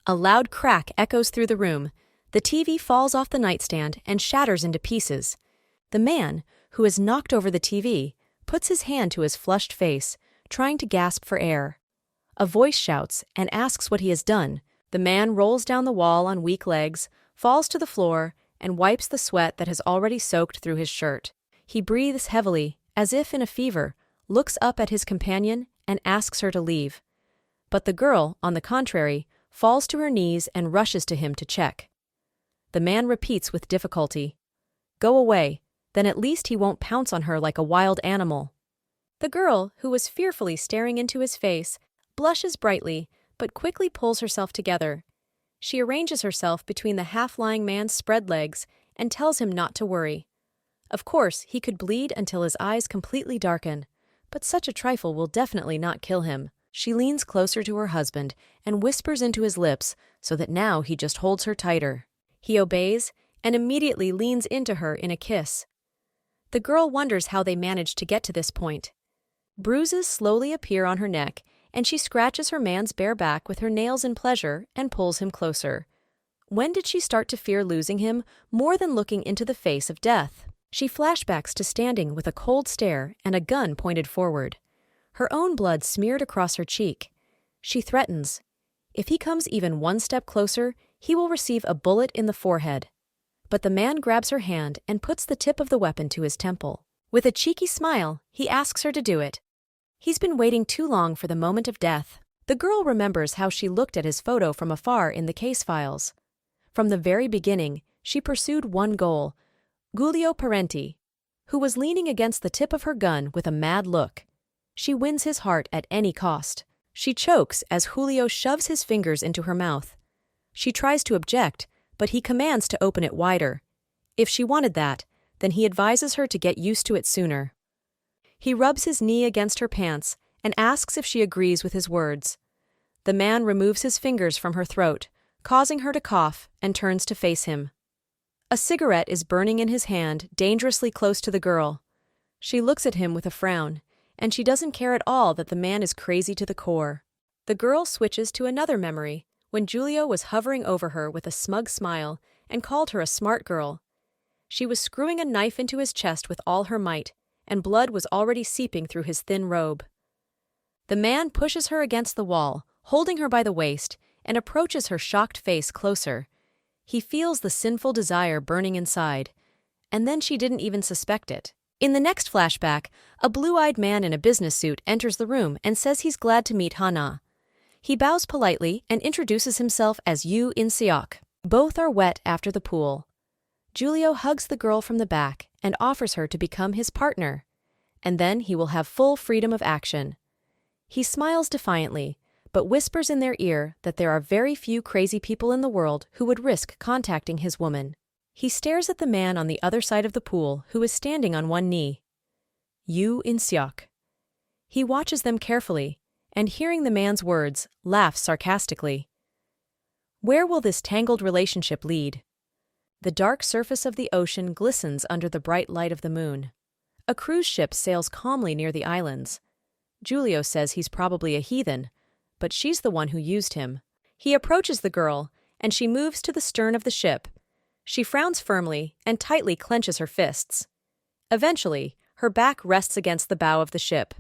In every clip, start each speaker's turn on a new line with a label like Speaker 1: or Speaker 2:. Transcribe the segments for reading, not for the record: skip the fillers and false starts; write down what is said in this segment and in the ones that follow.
Speaker 1: A loud crack echoes through the room. The TV falls off the nightstand and shatters into pieces. The man, who has knocked over the TV, puts his hand to his flushed face, trying to gasp for air. A voice shouts and asks what he has done. The man rolls down the wall on weak legs, falls to the floor, and wipes the sweat that has already soaked through his shirt. He breathes heavily, as if in a fever, looks up at his companion, and asks her to leave. But the girl, on the contrary, falls to her knees and rushes to him to check. The man repeats with difficulty, "Go away, then at least he won't pounce on her like a wild animal." The girl, who was fearfully staring into his face, blushes brightly, but quickly pulls herself together. She arranges herself between the half-lying man's spread legs and tells him not to worry. Of course, he could bleed until his eyes completely darken, but such a trifle will definitely not kill him. She leans closer to her husband and whispers into his lips so that now he just holds her tighter. He obeys and immediately leans into her in a kiss. The girl wonders how they managed to get to this point. Bruises slowly appear on her neck, and she scratches her man's bare back with her nails in pleasure and pulls him closer. When did she start to fear losing him more than looking into the face of death? She flashbacks to standing with a cold stare and a gun pointed forward. Her own blood smeared across her cheek. She threatens, if he comes even one step closer, he will receive a bullet in the forehead. But the man grabs her hand and puts the tip of the weapon to his temple. With a cheeky smile, he asks her to do it. He's been waiting too long for the moment of death. The girl remembers how she looked at his photo from afar in the case files. From the very beginning, she pursued one goal, Giulio Parenti, who was leaning against the tip of her gun with a mad look. She wins his heart at any cost. She chokes as Julio shoves his fingers into her mouth. She tries to object, but he commands to open it wider. If she wanted that, then he advises her to get used to it sooner. He rubs his knee against her pants and asks if she agrees with his words. The man removes his fingers from her throat, causing her to cough, and turns to face him. A cigarette is burning in his hand, dangerously close to the girl. She looks at him with a frown, and she doesn't care at all that the man is crazy to the core. The girl switches to another memory, when Giulio was hovering over her with a smug smile and called her a smart girl. She was screwing a knife into his chest with all her might, and blood was already seeping through his thin robe. The man pushes her against the wall, holding her by the waist, and approaches her shocked face closer. He feels the sinful desire burning inside, and then she didn't even suspect it. In the next flashback, a blue-eyed man in a business suit enters the room and says he's glad to meet Hana. He bows politely and introduces himself as Yu In-seok. Both are wet after the pool. Giulio hugs the girl from the back and offers her to become his partner, and then he will have full freedom of action. He smiles defiantly, but whispers in their ear that there are very few crazy people in the world who would risk contacting his woman. He stares at the man on the other side of the pool who is standing on one knee. Yu In-seok. He watches them carefully, and hearing the man's words, laughs sarcastically. Where will this tangled relationship lead? The dark surface of the ocean glistens under the bright light of the moon. A cruise ship sails calmly near the islands. Giulio says he's probably a heathen, but she's the one who used him. He approaches the girl, and she moves to the stern of the ship. She frowns firmly and tightly clenches her fists. Eventually, her back rests against the bow of the ship.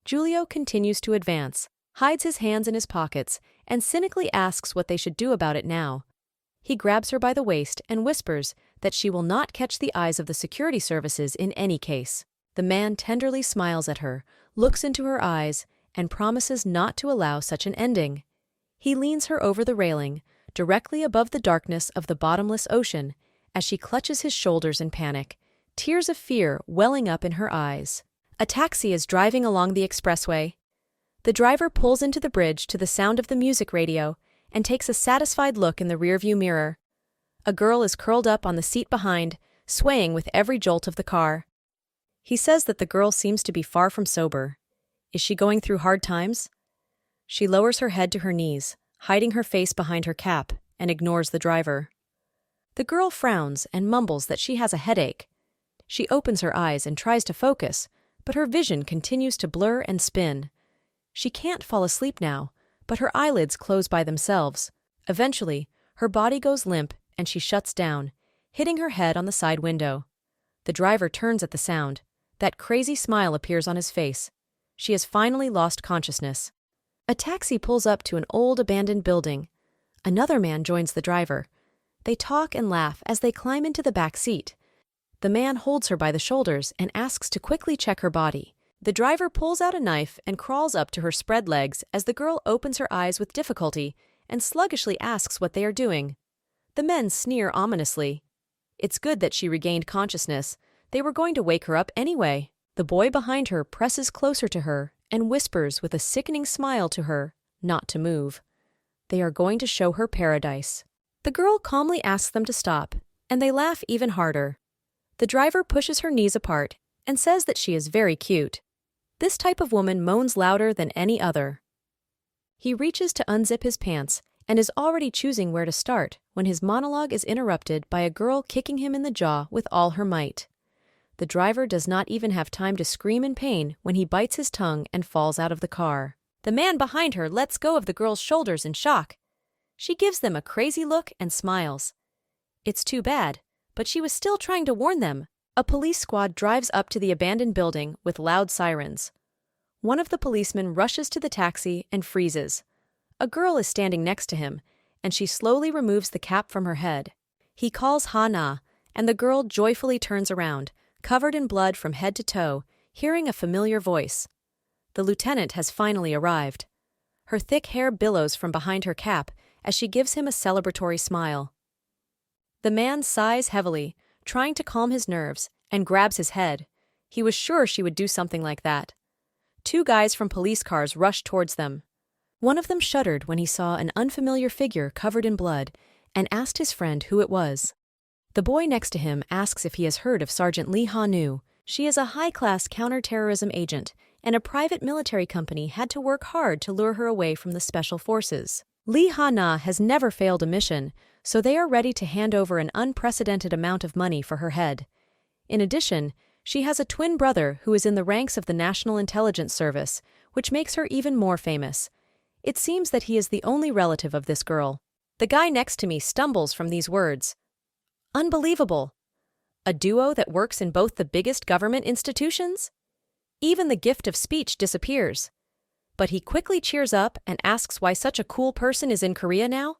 Speaker 1: Giulio continues to advance, hides his hands in his pockets, and cynically asks what they should do about it now. He grabs her by the waist and whispers that she will not catch the eyes of the security services in any case. The man tenderly smiles at her, looks into her eyes, and promises not to allow such an ending. He leans her over the railing, directly above the darkness of the bottomless ocean, as she clutches his shoulders in panic, tears of fear welling up in her eyes. A taxi is driving along the expressway. The driver pulls into the bridge to the sound of the music radio and takes a satisfied look in the rearview mirror. A girl is curled up on the seat behind, swaying with every jolt of the car. He says that the girl seems to be far from sober. Is she going through hard times? She lowers her head to her knees, hiding her face behind her cap, and ignores the driver. The girl frowns and mumbles that she has a headache. She opens her eyes and tries to focus, but her vision continues to blur and spin. She can't fall asleep now, but her eyelids close by themselves. Eventually, her body goes limp and she shuts down, hitting her head on the side window. The driver turns at the sound. That crazy smile appears on his face. She has finally lost consciousness. A taxi pulls up to an old abandoned building. Another man joins the driver. They talk and laugh as they climb into the back seat. The man holds her by the shoulders and asks to quickly check her body. The driver pulls out a knife and crawls up to her spread legs as the girl opens her eyes with difficulty and sluggishly asks what they are doing. The men sneer ominously. It's good that she regained consciousness. They were going to wake her up anyway. The boy behind her presses closer to her and whispers with a sickening smile to her not to move. They are going to show her paradise. The girl calmly asks them to stop, and they laugh even harder. The driver pushes her knees apart and says that she is very cute. This type of woman moans louder than any other. He reaches to unzip his pants and is already choosing where to start when his monologue is interrupted by a girl kicking him in the jaw with all her might. The driver does not even have time to scream in pain when he bites his tongue and falls out of the car. The man behind her lets go of the girl's shoulders in shock. She gives them a crazy look and smiles. It's too bad, but she was still trying to warn them. A police squad drives up to the abandoned building with loud sirens. One of the policemen rushes to the taxi and freezes. A girl is standing next to him, and she slowly removes the cap from her head. He calls Ha-na, and the girl joyfully turns around, covered in blood from head to toe, hearing a familiar voice. The lieutenant has finally arrived. Her thick hair billows from behind her cap as she gives him a celebratory smile. The man sighs heavily, trying to calm his nerves, and grabs his head. He was sure she would do something like that. Two guys from police cars rushed towards them. One of them shuddered when he saw an unfamiliar figure covered in blood and asked his friend who it was. The boy next to him asks if he has heard of Sergeant Lee Ha-nu. She is a high-class counterterrorism agent, and a private military company had to work hard to lure her away from the special forces. Lee Ha-na has never failed a mission, so they are ready to hand over an unprecedented amount of money for her head. In addition, she has a twin brother who is in the ranks of the National Intelligence Service, which makes her even more famous. It seems that he is the only relative of this girl. The guy next to me stumbles from these words. Unbelievable! A duo that works in both the biggest government institutions? Even the gift of speech disappears. But he quickly cheers up and asks why such a cool person is in Korea now?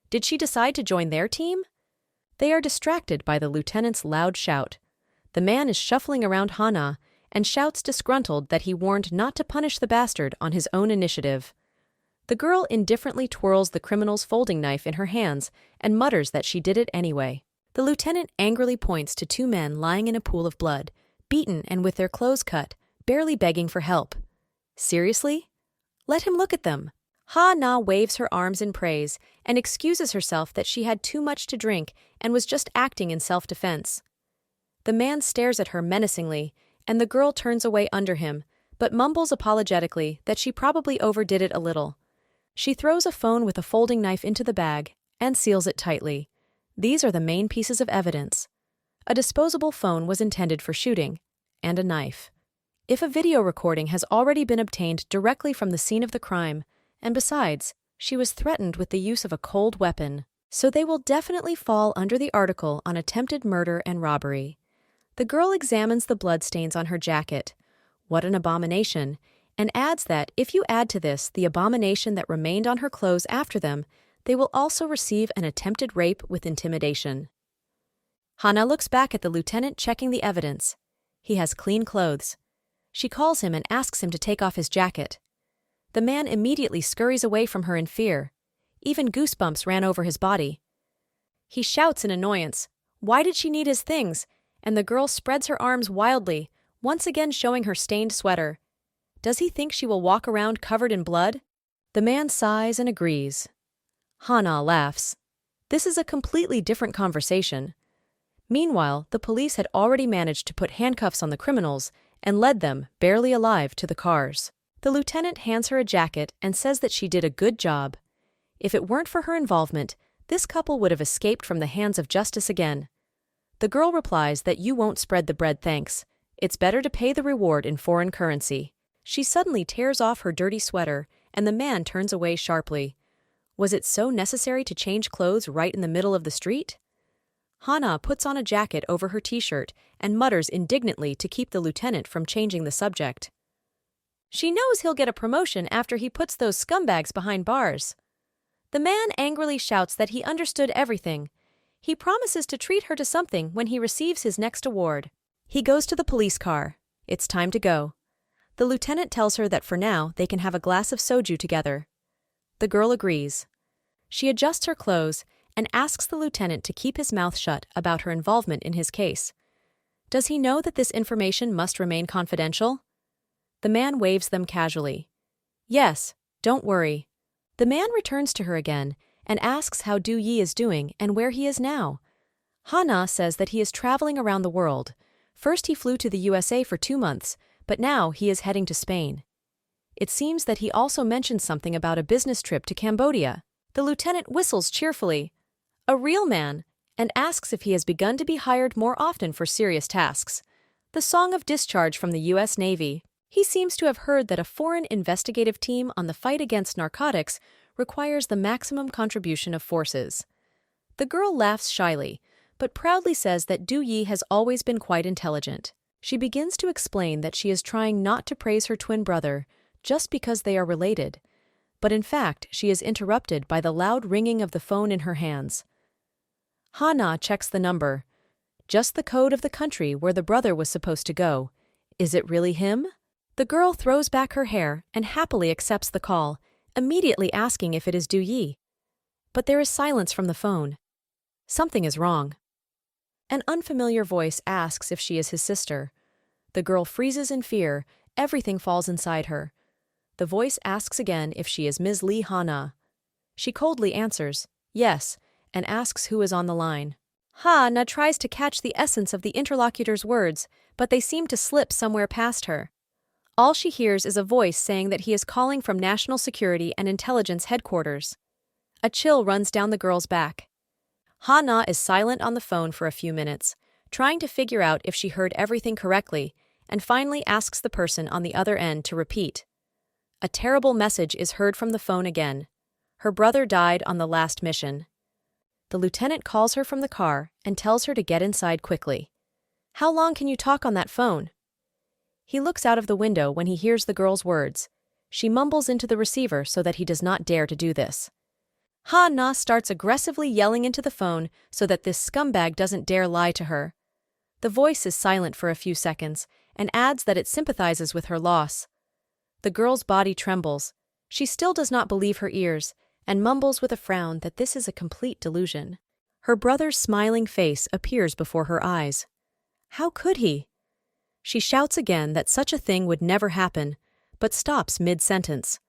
Speaker 1: Did she decide to join their team? They are distracted by the lieutenant's loud shout. The man is shuffling around Ha-na and shouts disgruntled that he warned not to punish the bastard on his own initiative. The girl indifferently twirls the criminal's folding knife in her hands and mutters that she did it anyway. The lieutenant angrily points to two men lying in a pool of blood, beaten and with their clothes cut, barely begging for help. Seriously? Let him look at them. Ha-na waves her arms in praise and excuses herself that she had too much to drink and was just acting in self-defense. The man stares at her menacingly, and the girl turns away under him, but mumbles apologetically that she probably overdid it a little. She throws a phone with a folding knife into the bag and seals it tightly. These are the main pieces of evidence. A disposable phone was intended for shooting, and a knife. If a video recording has already been obtained directly from the scene of the crime, and besides, she was threatened with the use of a cold weapon, so they will definitely fall under the article on attempted murder and robbery. The girl examines the bloodstains on her jacket. What an abomination, and adds that if you add to this the abomination that remained on her clothes after them, they will also receive an attempted rape with intimidation. Ha-na looks back at the lieutenant checking the evidence. He has clean clothes. She calls him and asks him to take off his jacket. The man immediately scurries away from her in fear. Even goosebumps ran over his body. He shouts in annoyance, "Why did she need his things?" And the girl spreads her arms wildly, once again showing her stained sweater. Does he think she will walk around covered in blood? The man sighs and agrees. Ha-na laughs. This is a completely different conversation. Meanwhile, the police had already managed to put handcuffs on the criminals and led them, barely alive, to the cars. The lieutenant hands her a jacket and says that she did a good job. If it weren't for her involvement, this couple would have escaped from the hands of justice again. The girl replies that you won't spread the bread, thanks. It's better to pay the reward in foreign currency. She suddenly tears off her dirty sweater, and the man turns away sharply. Was it so necessary to change clothes right in the middle of the street? Hana puts on a jacket over her t-shirt and mutters indignantly to keep the lieutenant from changing the subject. She knows he'll get a promotion after he puts those scumbags behind bars. The man angrily shouts that he understood everything. He promises to treat her to something when he receives his next award. He goes to the police car. It's time to go. The lieutenant tells her that for now they can have a glass of soju together. The girl agrees. She adjusts her clothes and asks the lieutenant to keep his mouth shut about her involvement in his case. Does he know that this information must remain confidential? The man waves them casually. Yes, don't worry. The man returns to her again and asks how Du Yi is doing and where he is now. Hana says that he is traveling around the world. First he flew to the USA for 2 months, but now he is heading to Spain. It seems that he also mentioned something about a business trip to Cambodia. The lieutenant whistles cheerfully, a real man, and asks if he has begun to be hired more often for serious tasks. The song of discharge from the U.S. Navy. He seems to have heard that a foreign investigative team on the fight against narcotics requires the maximum contribution of forces. The girl laughs shyly, but proudly says that Du Yi has always been quite intelligent. She begins to explain that she is trying not to praise her twin brother just because they are related, but in fact she is interrupted by the loud ringing of the phone in her hands. Hana checks the number. Just the code of the country where the brother was supposed to go. Is it really him? The girl throws back her hair and happily accepts the call, immediately asking if it is Du Yi. But there is silence from the phone. Something is wrong. An unfamiliar voice asks if she is his sister. The girl freezes in fear, everything falls inside her. The voice asks again if she is Ms. Lee Hana. She coldly answers, yes, and asks who is on the line. Hana tries to catch the essence of the interlocutor's words, but they seem to slip somewhere past her. All she hears is a voice saying that he is calling from National Security and Intelligence Headquarters. A chill runs down the girl's back. Hana is silent on the phone for a few minutes, trying to figure out if she heard everything correctly, and finally asks the person on the other end to repeat. A terrible message is heard from the phone again. Her brother died on the last mission. The lieutenant calls her from the car and tells her to get inside quickly. How long can you talk on that phone? He looks out of the window when he hears the girl's words. She mumbles into the receiver so that he does not dare to do this. Ha-na starts aggressively yelling into the phone so that this scumbag doesn't dare lie to her. The voice is silent for a few seconds and adds that it sympathizes with her loss. The girl's body trembles. She still does not believe her ears and mumbles with a frown that this is a complete delusion. Her brother's smiling face appears before her eyes. How could he? She shouts again that such a thing would never happen, but stops mid-sentence.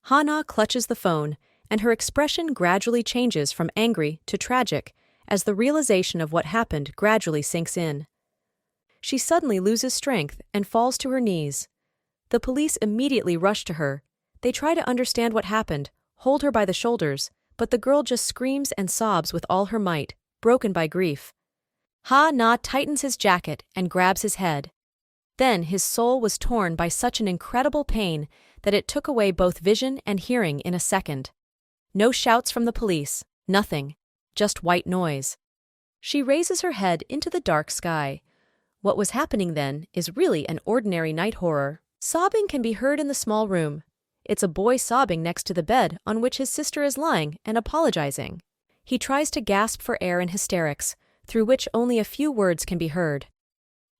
Speaker 1: Hana clutches the phone, and her expression gradually changes from angry to tragic as the realization of what happened gradually sinks in. She suddenly loses strength and falls to her knees. The police immediately rush to her. They try to understand what happened, hold her by the shoulders, but the girl just screams and sobs with all her might, broken by grief. Ha-na tightens his jacket and grabs his head. Then his soul was torn by such an incredible pain that it took away both vision and hearing in a second. No shouts from the police, nothing, just white noise. She raises her head into the dark sky. What was happening then is really an ordinary night horror. Sobbing can be heard in the small room. It's a boy sobbing next to the bed on which his sister is lying and apologizing. He tries to gasp for air in hysterics, through which only a few words can be heard.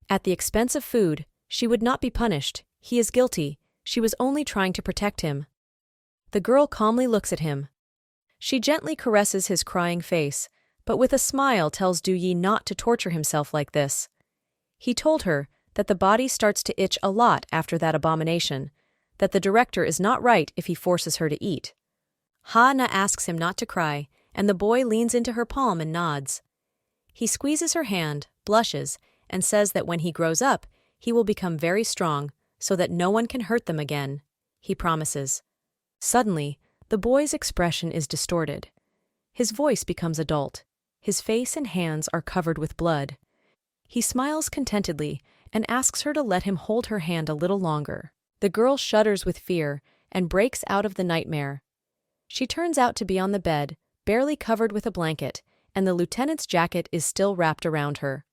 Speaker 1: At the expense of food, she would not be punished. He is guilty. She was only trying to protect him. The girl calmly looks at him. She gently caresses his crying face, but with a smile tells Du Yi not to torture himself like this. He told her that the body starts to itch a lot after that abomination, that the director is not right if he forces her to eat. Ha-na asks him not to cry, and the boy leans into her palm and nods. He squeezes her hand, blushes, and says that when he grows up, he will become very strong, so that no one can hurt them again. He promises. Suddenly, the boy's expression is distorted. His voice becomes adult. His face and hands are covered with blood. He smiles contentedly and asks her to let him hold her hand a little longer. The girl shudders with fear and breaks out of the nightmare. She turns out to be on the bed, barely covered with a blanket, and the lieutenant's jacket is still wrapped around her.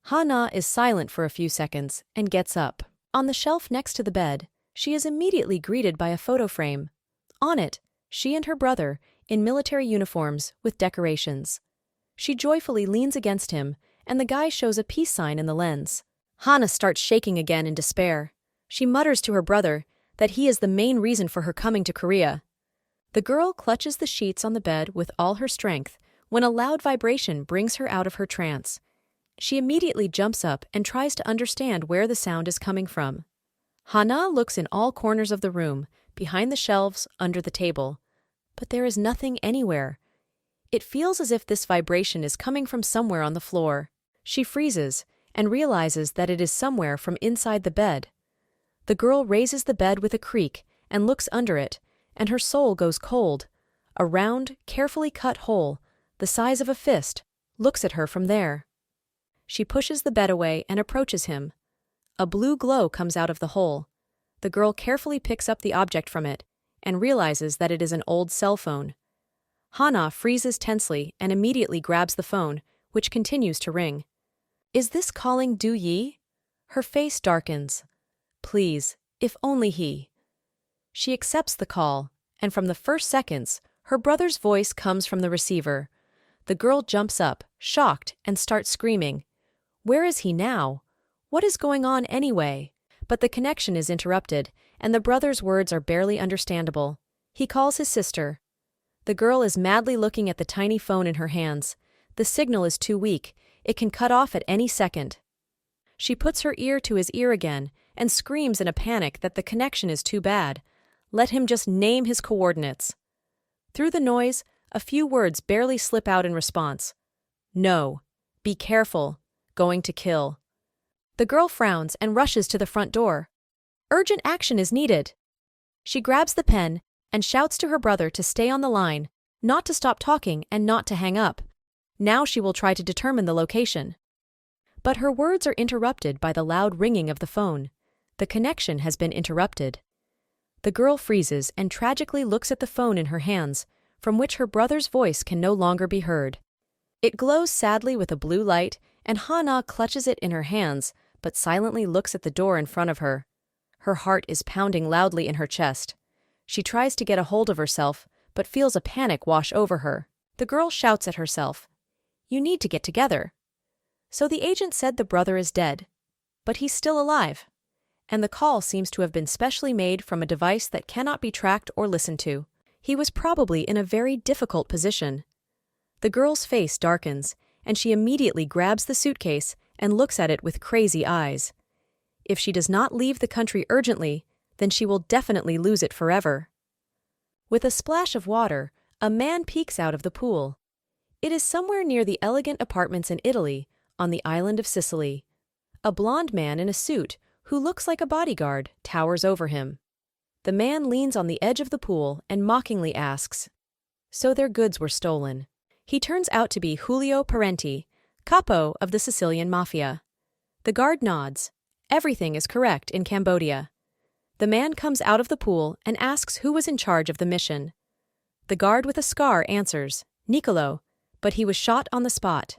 Speaker 1: Ha-na is silent for a few seconds and gets up. On the shelf next to the bed, she is immediately greeted by a photo frame. On it, she and her brother, in military uniforms with decorations. She joyfully leans against him, and the guy shows a peace sign in the lens. Hana starts shaking again in despair. She mutters to her brother that he is the main reason for her coming to Korea. The girl clutches the sheets on the bed with all her strength when a loud vibration brings her out of her trance. She immediately jumps up and tries to understand where the sound is coming from. Hana looks in all corners of the room, behind the shelves, under the table. But there is nothing anywhere. It feels as if this vibration is coming from somewhere on the floor. She freezes and realizes that it is somewhere from inside the bed. The girl raises the bed with a creak and looks under it, and her soul goes cold. A round, carefully cut hole, the size of a fist, looks at her from there. She pushes the bed away and approaches him. A blue glow comes out of the hole. The girl carefully picks up the object from it and realizes that it is an old cell phone. Hana freezes tensely and immediately grabs the phone, which continues to ring. Is this calling Du Yi? Her face darkens. Please, if only he. She accepts the call, and from the first seconds, her brother's voice comes from the receiver. The girl jumps up, shocked, and starts screaming. Where is he now? What is going on anyway? But the connection is interrupted, and the brother's words are barely understandable. He calls his sister. The girl is madly looking at the tiny phone in her hands. The signal is too weak. It can cut off at any second. She puts her ear to his ear again and screams in a panic that the connection is too bad. Let him just name his coordinates. Through the noise, a few words barely slip out in response. No. Be careful. Going to kill. The girl frowns and rushes to the front door. Urgent action is needed. She grabs the pen and shouts to her brother to stay on the line, not to stop talking and not to hang up. Now she will try to determine the location. But her words are interrupted by the loud ringing of the phone. The connection has been interrupted. The girl freezes and tragically looks at the phone in her hands, from which her brother's voice can no longer be heard. It glows sadly with a blue light, and Hana clutches it in her hands, but silently looks at the door in front of her. Her heart is pounding loudly in her chest. She tries to get a hold of herself, but feels a panic wash over her. The girl shouts at herself. You need to get together. So the agent said the brother is dead. But he's still alive. And the call seems to have been specially made from a device that cannot be tracked or listened to. He was probably in a very difficult position. The girl's face darkens, and she immediately grabs the suitcase and looks at it with crazy eyes. If she does not leave the country urgently, then she will definitely lose it forever. With a splash of water, a man peeks out of the pool. It is somewhere near the elegant apartments in Italy, on the island of Sicily. A blond man in a suit, who looks like a bodyguard, towers over him. The man leans on the edge of the pool and mockingly asks, So their goods were stolen. He turns out to be Julio Parenti, capo of the Sicilian mafia. The guard nods. Everything is correct in Cambodia. The man comes out of the pool and asks who was in charge of the mission. The guard with a scar answers, Niccolo, but he was shot on the spot.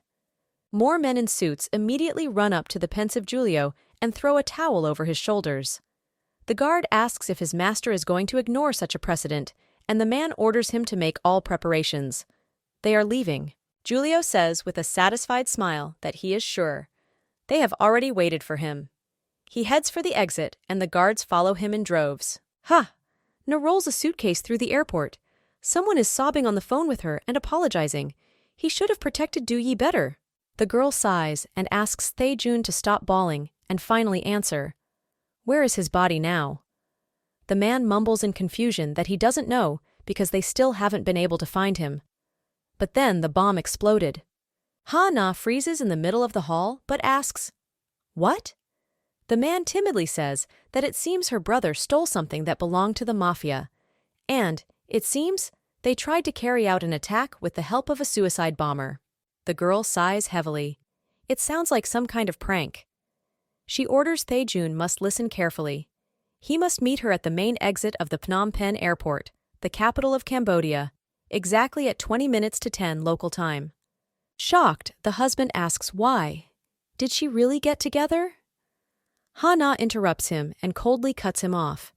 Speaker 1: More men in suits immediately run up to the pensive Giulio and throw a towel over his shoulders. The guard asks if his master is going to ignore such a precedent, and the man orders him to make all preparations. They are leaving. Giulio says with a satisfied smile that he is sure. They have already waited for him. He heads for the exit, and the guards follow him in droves. Ha! Na rolls a suitcase through the airport. Someone is sobbing on the phone with her and apologizing. He should have protected Du Yi better. The girl sighs and asks Tae-jun to stop bawling and finally answer. Where is his body now? The man mumbles in confusion that he doesn't know because they still haven't been able to find him. But then the bomb exploded. Ha-na freezes in the middle of the hall but asks, What? The man timidly says that it seems her brother stole something that belonged to the mafia, and, it seems, they tried to carry out an attack with the help of a suicide bomber. The girl sighs heavily. It sounds like some kind of prank. She orders Tae-jun must listen carefully. He must meet her at the main exit of the Phnom Penh airport, the capital of Cambodia, exactly at 20 minutes to 10 local time. Shocked, the husband asks why. Did she really get together? Ha-na interrupts him and coldly cuts him off.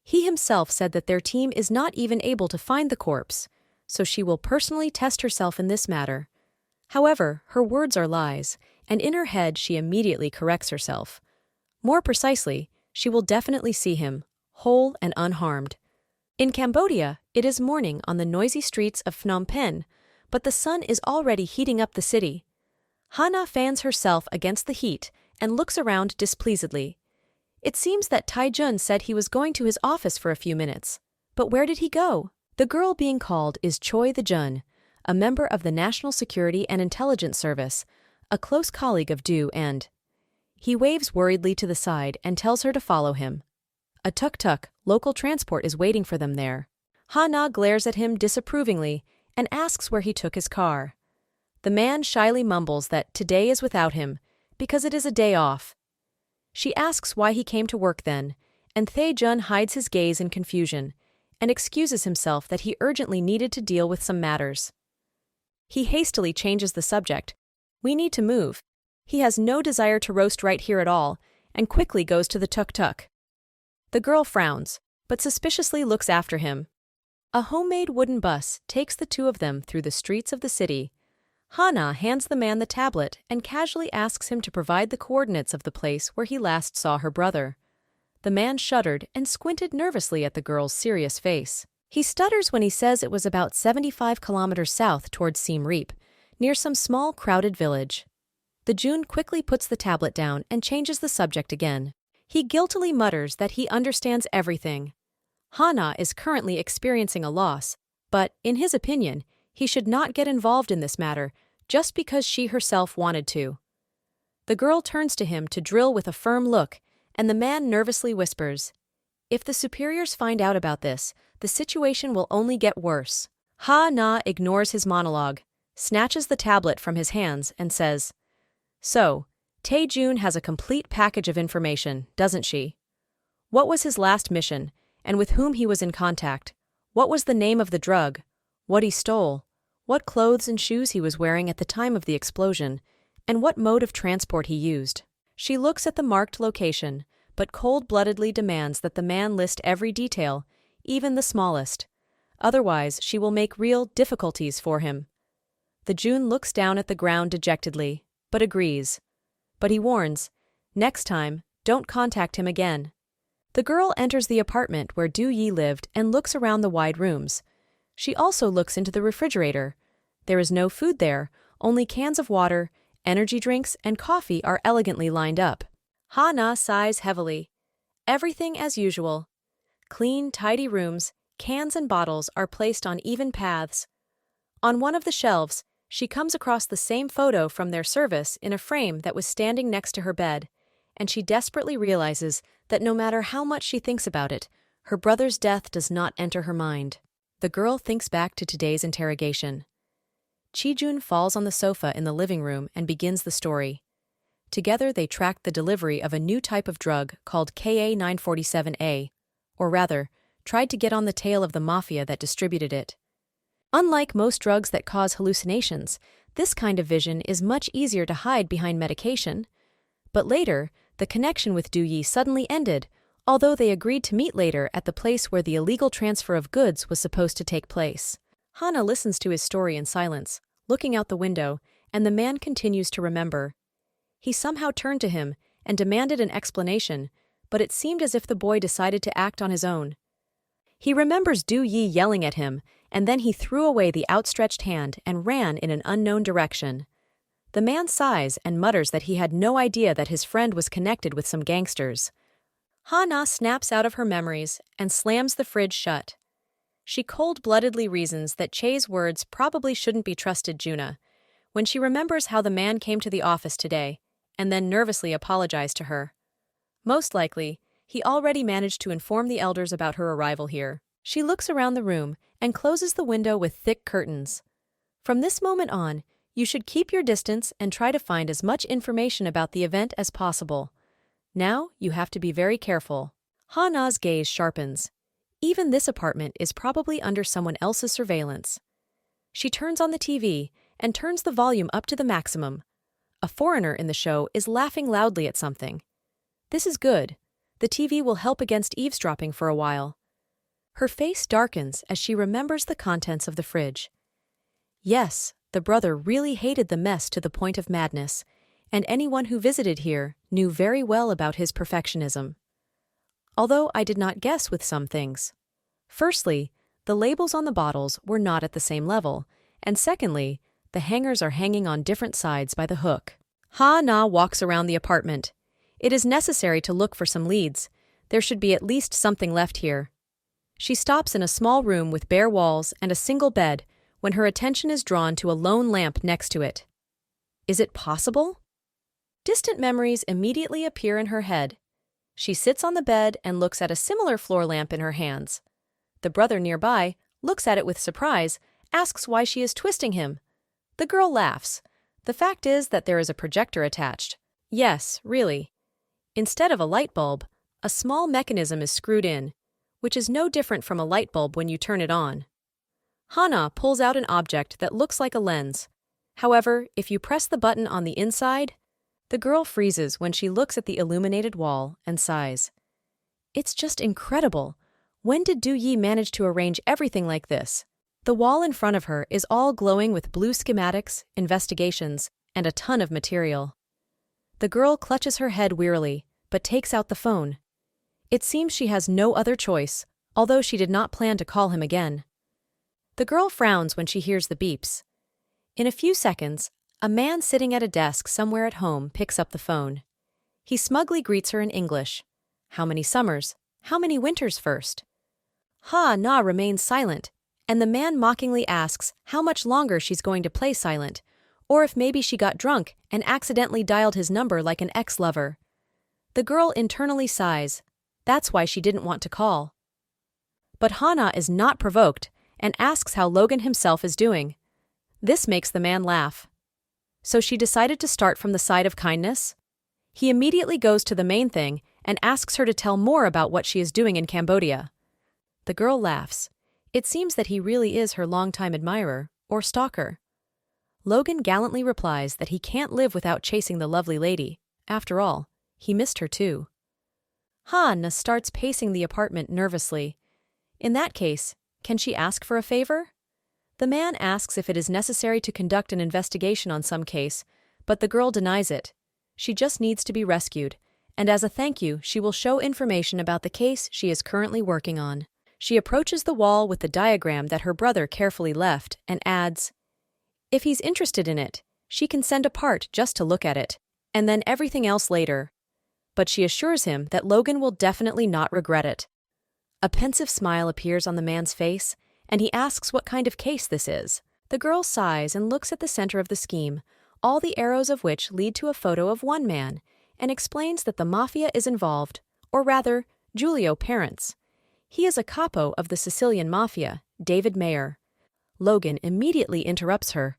Speaker 1: He himself said that their team is not even able to find the corpse, so she will personally test herself in this matter. However, her words are lies, and in her head she immediately corrects herself. More precisely, she will definitely see him, whole and unharmed. In Cambodia, it is morning on the noisy streets of Phnom Penh, but the sun is already heating up the city. Ha-na fans herself against the heat and looks around displeasedly. It seems that Tai-jun said he was going to his office for a few minutes. But where did he go? The girl being called is Choi the-jun, a member of the National Security and Intelligence Service, a close colleague of Do and. He waves worriedly to the side and tells her to follow him. A tuk-tuk, local transport, is waiting for them there. Ha-na glares at him disapprovingly and asks where he took his car. The man shyly mumbles that today is without him, because it is a day off. She asks why he came to work then, and Tae-jun hides his gaze in confusion and excuses himself that he urgently needed to deal with some matters. He hastily changes the subject. We need to move. He has no desire to roast right here at all, and quickly goes to the tuk-tuk. The girl frowns, but suspiciously looks after him. A homemade wooden bus takes the two of them through the streets of the city. Ha-na hands the man the tablet and casually asks him to provide the coordinates of the place where he last saw her brother. The man shuddered and squinted nervously at the girl's serious face. He stutters when he says it was about 75 kilometers south towards Siem Reap, near some small crowded village. The Jun quickly puts the tablet down and changes the subject again. He guiltily mutters that he understands everything. Ha-na is currently experiencing a loss, but, in his opinion, he should not get involved in this matter just because she herself wanted to. The girl turns to him to drill with a firm look, and the man nervously whispers, "If the superiors find out about this, the situation will only get worse." Ha-na ignores his monologue, snatches the tablet from his hands, and says, "So, Tae-jun has a complete package of information, doesn't she? What was his last mission, and with whom he was in contact? What was the name of the drug? What he stole? What clothes and shoes he was wearing at the time of the explosion, and what mode of transport he used?" She looks at the marked location, but cold-bloodedly demands that the man list every detail, even the smallest. Otherwise, she will make real difficulties for him. The Jun looks down at the ground dejectedly, but agrees. But he warns, next time, don't contact him again. The girl enters the apartment where Du Yi lived and looks around the wide rooms. She also looks into the refrigerator. There is no food there, only cans of water, energy drinks, and coffee are elegantly lined up. Ha-na sighs heavily. Everything as usual. Clean, tidy rooms, cans and bottles are placed on even paths. On one of the shelves, she comes across the same photo from their service in a frame that was standing next to her bed, and she desperately realizes that no matter how much she thinks about it, her brother's death does not enter her mind. The girl thinks back to today's interrogation. Chi-jun falls on the sofa in the living room and begins the story. Together they tracked the delivery of a new type of drug called Ka-947A, or rather, tried to get on the tail of the mafia that distributed it. Unlike most drugs that cause hallucinations, this kind of vision is much easier to hide behind medication. But later, the connection with Du Yi suddenly ended, although they agreed to meet later at the place where the illegal transfer of goods was supposed to take place. Ha-na listens to his story in silence, looking out the window, and the man continues to remember. He somehow turned to him and demanded an explanation, but it seemed as if the boy decided to act on his own. He remembers Du Yi yelling at him, and then he threw away the outstretched hand and ran in an unknown direction. The man sighs and mutters that he had no idea that his friend was connected with some gangsters. Ha-na snaps out of her memories and slams the fridge shut. She cold-bloodedly reasons that Che's words probably shouldn't be trusted Juna, when she remembers how the man came to the office today, and then nervously apologized to her. Most likely, he already managed to inform the elders about her arrival here. She looks around the room and closes the window with thick curtains. From this moment on, you should keep your distance and try to find as much information about the event as possible. Now, you have to be very careful. Ha-na's gaze sharpens. Even this apartment is probably under someone else's surveillance. She turns on the TV and turns the volume up to the maximum. A foreigner in the show is laughing loudly at something. This is good. The TV will help against eavesdropping for a while. Her face darkens as she remembers the contents of the fridge. Yes, the brother really hated the mess to the point of madness, and anyone who visited here knew very well about his perfectionism. Although I did not guess with some things. Firstly, the labels on the bottles were not at the same level, and secondly, the hangers are hanging on different sides by the hook. Ha-na walks around the apartment. It is necessary to look for some leads. There should be at least something left here. She stops in a small room with bare walls and a single bed when her attention is drawn to a lone lamp next to it. Is it possible? Distant memories immediately appear in her head. She sits on the bed and looks at a similar floor lamp in her hands. The brother nearby looks at it with surprise, asks why she is twisting him. The girl laughs. The fact is that there is a projector attached. Yes, really. Instead of a light bulb, a small mechanism is screwed in, which is no different from a light bulb when you turn it on. Hana pulls out an object that looks like a lens. However, if you press the button on the inside, the girl freezes when she looks at the illuminated wall and sighs. It's just incredible. When did Du Yi manage to arrange everything like this? The wall in front of her is all glowing with blue schematics, investigations, and a ton of material. The girl clutches her head wearily, but takes out the phone. It seems she has no other choice, although she did not plan to call him again. The girl frowns when she hears the beeps. In a few seconds, a man sitting at a desk somewhere at home picks up the phone. He smugly greets her in English. How many summers? How many winters first? Ha-na remains silent, and the man mockingly asks how much longer she's going to play silent, or if maybe she got drunk and accidentally dialed his number like an ex-lover. The girl internally sighs. That's why she didn't want to call. But Hana is not provoked and asks how Logan himself is doing. This makes the man laugh. So she decided to start from the side of kindness? He immediately goes to the main thing and asks her to tell more about what she is doing in Cambodia. The girl laughs. It seems that he really is her longtime admirer, or stalker. Logan gallantly replies that he can't live without chasing the lovely lady. After all, he missed her too. Han starts pacing the apartment nervously. In that case, can she ask for a favor? The man asks if it is necessary to conduct an investigation on some case, but the girl denies it. She just needs to be rescued, and as a thank you, she will show information about the case she is currently working on. She approaches the wall with the diagram that her brother carefully left and adds, if he's interested in it, she can send a part just to look at it, and then everything else later. But she assures him that Logan will definitely not regret it. A pensive smile appears on the man's face, and he asks what kind of case this is. The girl sighs and looks at the center of the scheme, all the arrows of which lead to a photo of one man, and explains that the mafia is involved, or rather, Giulio parents. He is a capo of the Sicilian mafia, David Mayer. Logan immediately interrupts her.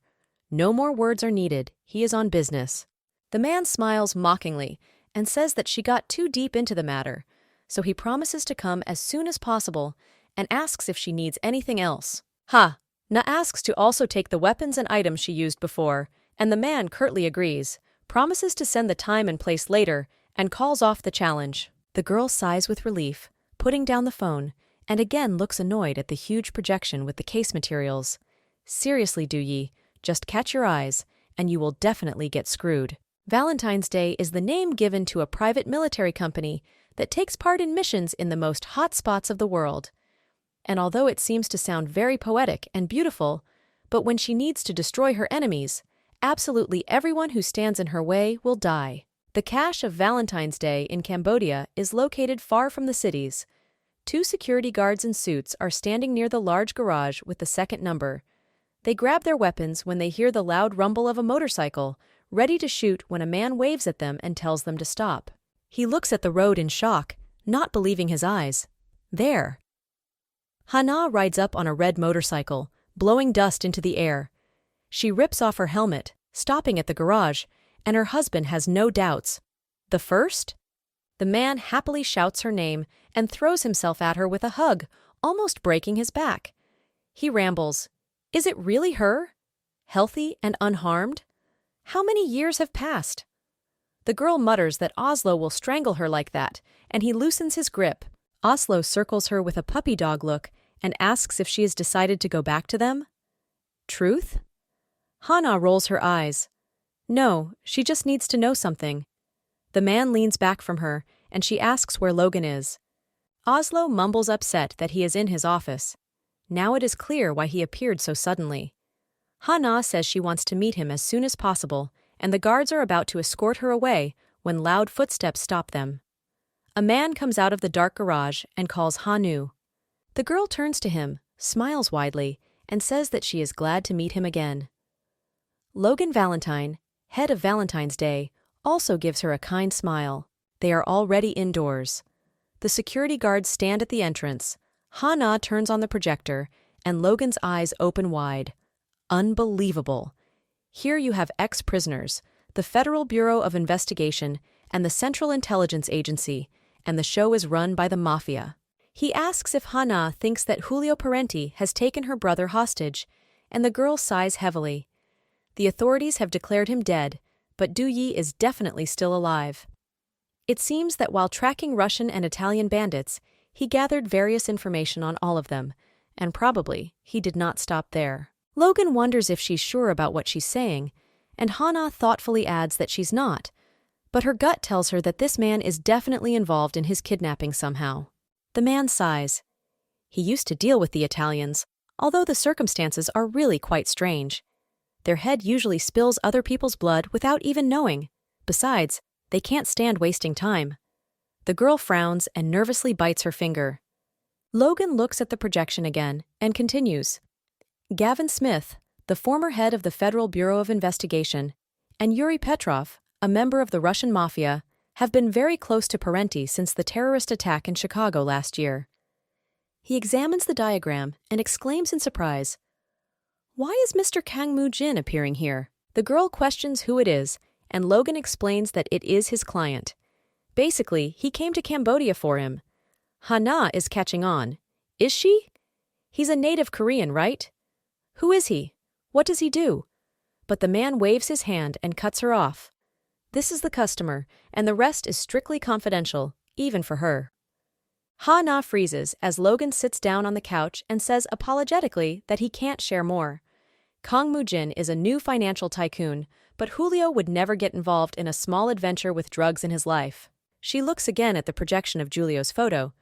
Speaker 1: No more words are needed, he is on business. The man smiles mockingly and says that she got too deep into the matter, so he promises to come as soon as possible and asks if she needs anything else. Na asks to also take the weapons and items she used before, and the man curtly agrees, promises to send the time and place later, and calls off the challenge. The girl sighs with relief, putting down the phone, and again looks annoyed at the huge projection with the case materials. Seriously, Du Yi, just catch your eyes, and you will definitely get screwed. Valentine's Day is the name given to a private military company that takes part in missions in the most hot spots of the world. And although it seems to sound very poetic and beautiful, but when she needs to destroy her enemies, absolutely everyone who stands in her way will die. The cache of Valentine's Day in Cambodia is located far from the cities. 2 security guards in suits are standing near the large garage with the second number. They grab their weapons when they hear the loud rumble of a motorcycle, ready to shoot when a man waves at them and tells them to stop. He looks at the road in shock, not believing his eyes. There. Hana rides up on a red motorcycle, blowing dust into the air. She rips off her helmet, stopping at the garage, and her husband has no doubts. The first? The man happily shouts her name and throws himself at her with a hug, almost breaking his back. He rambles, "Is it really her? Healthy and unharmed? How many years have passed?" The girl mutters that Oslo will strangle her like that, and he loosens his grip. Oslo circles her with a puppy dog look and asks if she has decided to go back to them. Truth? Hana rolls her eyes. No, she just needs to know something. The man leans back from her, and she asks where Logan is. Oslo mumbles upset that he is in his office. Now it is clear why he appeared so suddenly. Hana says she wants to meet him as soon as possible, and the guards are about to escort her away when loud footsteps stop them. A man comes out of the dark garage and calls Hanu. The girl turns to him, smiles widely, and says that she is glad to meet him again. Logan Valentine, head of Valentine's Day, also gives her a kind smile. They are already indoors. The security guards stand at the entrance. Hana turns on the projector, and Logan's eyes open wide. Unbelievable. Here you have ex-prisoners, the Federal Bureau of Investigation, and the Central Intelligence Agency, and the show is run by the Mafia. He asks if Hana thinks that Julio Parenti has taken her brother hostage, and the girl sighs heavily. The authorities have declared him dead, but Du Yi is definitely still alive. It seems that while tracking Russian and Italian bandits, he gathered various information on all of them, and probably he did not stop there. Logan wonders if she's sure about what she's saying, and Hana thoughtfully adds that she's not, but her gut tells her that this man is definitely involved in his kidnapping somehow. The man sighs. He used to deal with the Italians, although the circumstances are really quite strange. Their head usually spills other people's blood without even knowing. Besides, they can't stand wasting time. The girl frowns and nervously bites her finger. Logan looks at the projection again and continues. Gavin Smith, the former head of the Federal Bureau of Investigation, and Yuri Petrov, a member of the Russian Mafia, have been very close to Parenti since the terrorist attack in Chicago last year. He examines the diagram and exclaims in surprise, "Why is Mr. Kang Moo-jin appearing here?" The girl questions who it is, and Logan explains that it is his client. Basically, he came to Cambodia for him. Hana is catching on. Is she? He's a native Korean, right? Who is he? What does he do? But the man waves his hand and cuts her off. This is the customer, and the rest is strictly confidential, even for her. Hana freezes as Logan sits down on the couch and says apologetically that he can't share more. Kang Moo-jin is a new financial tycoon, but Julio would never get involved in a small adventure with drugs in his life. She looks again at the projection of Julio's photo,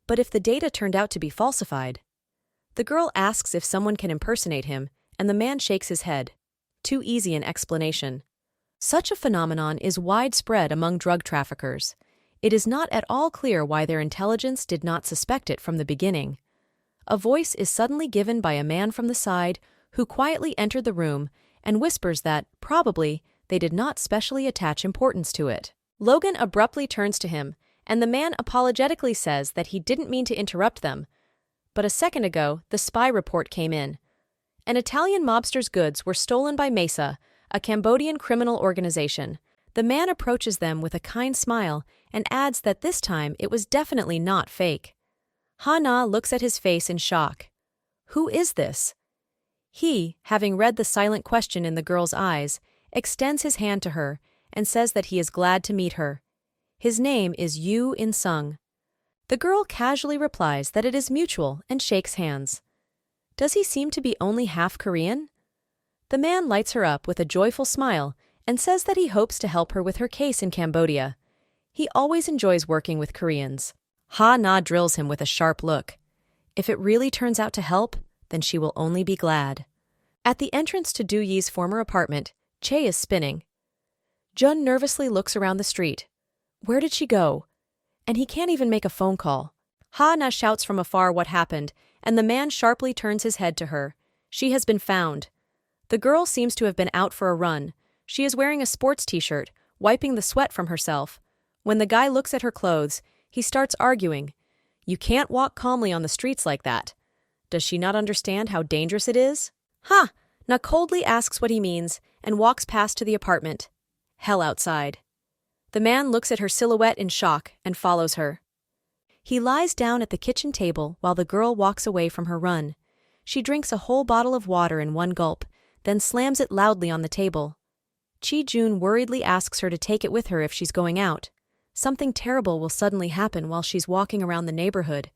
Speaker 1: but if the data turned out to be falsified? The girl asks if someone can impersonate him, and the man shakes his head. Too easy an explanation. Such a phenomenon is widespread among drug traffickers. It is not at all clear why their intelligence did not suspect it from the beginning. A voice is suddenly given by a man from the side who quietly entered the room and whispers that, probably, they did not specially attach importance to it. Logan abruptly turns to him, and the man apologetically says that he didn't mean to interrupt them. But a second ago, the spy report came in. An Italian mobster's goods were stolen by Mesa, a Cambodian criminal organization. The man approaches them with a kind smile and adds that this time it was definitely not fake. Hana looks at his face in shock. Who is this? He, having read the silent question in the girl's eyes, extends his hand to her and says that he is glad to meet her. His name is Yoo In-sung. The girl casually replies that it is mutual and shakes hands. Does he seem to be only half Korean? The man lights her up with a joyful smile and says that he hopes to help her with her case in Cambodia. He always enjoys working with Koreans. Ha-na drills him with a sharp look. If it really turns out to help, then she will only be glad. At the entrance to Du Yi's former apartment, Che is spinning. Jun nervously looks around the street. Where did she go? And he can't even make a phone call. Ha-na shouts from afar what happened, and the man sharply turns his head to her. She has been found. The girl seems to have been out for a run. She is wearing a sports t-shirt, wiping the sweat from herself. When the guy looks at her clothes, he starts arguing. You can't walk calmly on the streets like that. Does she not understand how dangerous it is? Ha! Na coldly asks what he means and walks past to the apartment. Hell outside. The man looks at her silhouette in shock and follows her. He lies down at the kitchen table while the girl walks away from her run. She drinks a whole bottle of water in one gulp, then slams it loudly on the table. Chi-jun worriedly asks her to take it with her if she's going out. Something terrible will suddenly happen while she's walking around the neighborhood.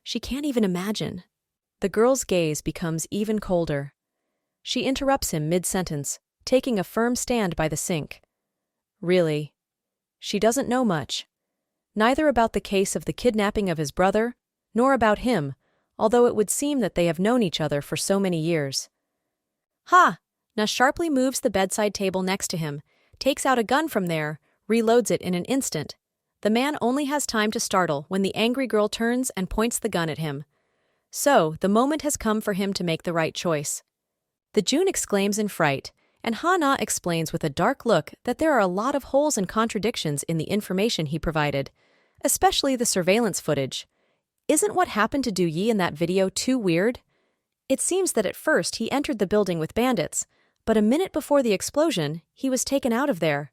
Speaker 1: She can't even imagine. The girl's gaze becomes even colder. She interrupts him mid-sentence, taking a firm stand by the sink. Really? She doesn't know much. Neither about the case of the kidnapping of his brother, nor about him, although it would seem that they have known each other for so many years. Ha! Na sharply moves the bedside table next to him, takes out a gun from there, reloads it in an instant. The man only has time to startle when the angry girl turns and points the gun at him. So, the moment has come for him to make the right choice. The Jun exclaims in fright, and Ha-na explains with a dark look that there are a lot of holes and contradictions in the information he provided, especially the surveillance footage. Isn't what happened to Do-yi in that video too weird? It seems that at first he entered the building with bandits, but a minute before the explosion, he was taken out of there.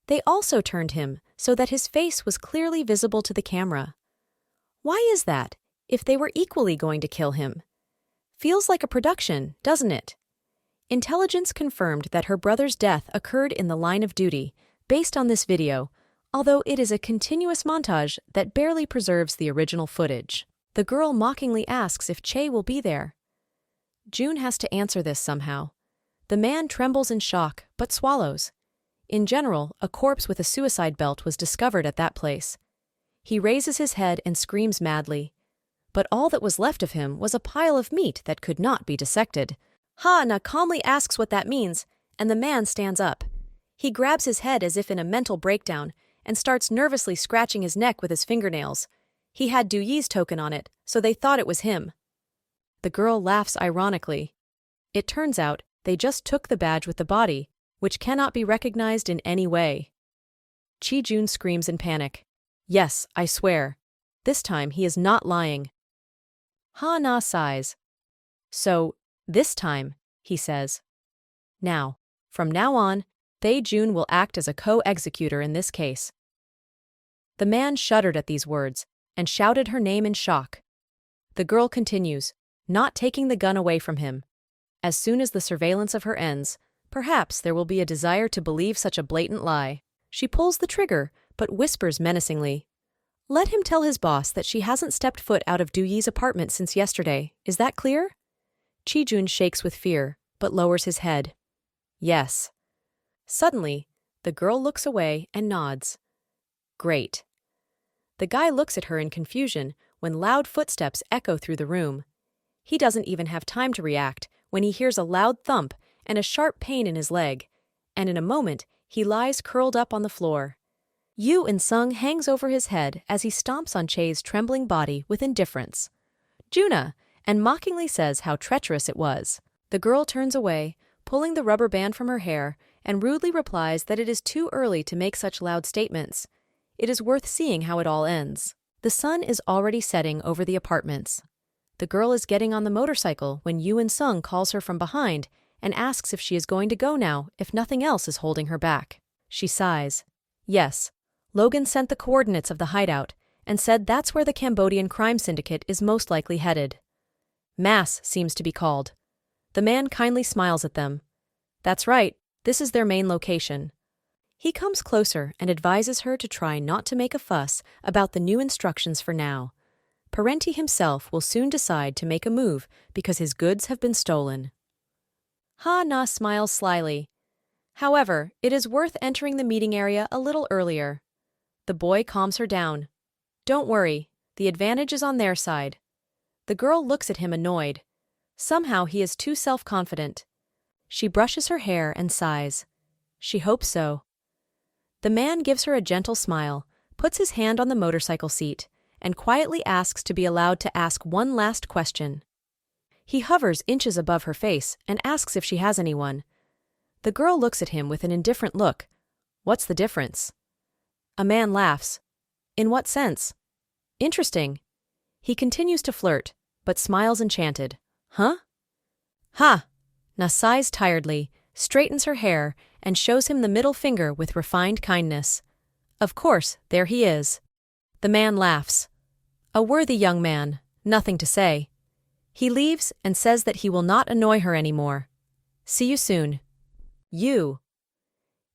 Speaker 1: They also turned him so that his face was clearly visible to the camera. Why is that, if they were equally going to kill him? Feels like a production, doesn't it? Intelligence confirmed that her brother's death occurred in the line of duty, based on this video, although it is a continuous montage that barely preserves the original footage. The girl mockingly asks if Che will be there. Jun has to answer this somehow. The man trembles in shock, but swallows. In general, a corpse with a suicide belt was discovered at that place. He raises his head and screams madly. But all that was left of him was a pile of meat that could not be dissected. Ha-na calmly asks what that means, and the man stands up. He grabs his head as if in a mental breakdown and starts nervously scratching his neck with his fingernails. He had Do-yi's token on it, so they thought it was him. The girl laughs ironically. It turns out they just took the badge with the body, which cannot be recognized in any way. Chi-jun screams in panic. Yes, I swear. This time he is not lying. Ha-na sighs. So, this time, he says. Now, from now on, Fei-jun will act as a co-executor in this case. The man shuddered at these words and shouted her name in shock. The girl continues, not taking the gun away from him. As soon as the surveillance of her ends, perhaps there will be a desire to believe such a blatant lie. She pulls the trigger, but whispers menacingly. Let him tell his boss that she hasn't stepped foot out of Do-yi's apartment since yesterday. Is that clear? Chi-jun shakes with fear, but lowers his head. Yes. Suddenly, the girl looks away and nods. Great. The guy looks at her in confusion when loud footsteps echo through the room. He doesn't even have time to react when he hears a loud thump and a sharp pain in his leg, and in a moment he lies curled up on the floor. Yoo In-sung hangs over his head as he stomps on Che's trembling body with indifference. Juna, and mockingly says how treacherous it was. The girl turns away, pulling the rubber band from her hair, and rudely replies that it is too early to make such loud statements. It is worth seeing how it all ends. The sun is already setting over the apartments. The girl is getting on the motorcycle when Yoo In-sung calls her from behind and asks if she is going to go now if nothing else is holding her back. She sighs. Yes, Logan sent the coordinates of the hideout and said that's where the Cambodian crime syndicate is most likely headed. Mass seems to be called. The man kindly smiles at them. That's right, this is their main location. He comes closer and advises her to try not to make a fuss about the new instructions for now. Parenti himself will soon decide to make a move because his goods have been stolen. Ha-na smiles slyly. However, it is worth entering the meeting area a little earlier. The boy calms her down. Don't worry, the advantage is on their side. The girl looks at him annoyed. Somehow he is too self-confident. She brushes her hair and sighs. She hopes so. The man gives her a gentle smile, puts his hand on the motorcycle seat, and quietly asks to be allowed to ask one last question. He hovers inches above her face and asks if she has anyone. The girl looks at him with an indifferent look. What's the difference? A man laughs. In what sense? Interesting. He continues to flirt, but smiles enchanted. Huh? Ha! Na sighs tiredly, straightens her hair, and shows him the middle finger with refined kindness. Of course, there he is. The man laughs. A worthy young man, nothing to say. He leaves and says that he will not annoy her anymore. See you soon. You.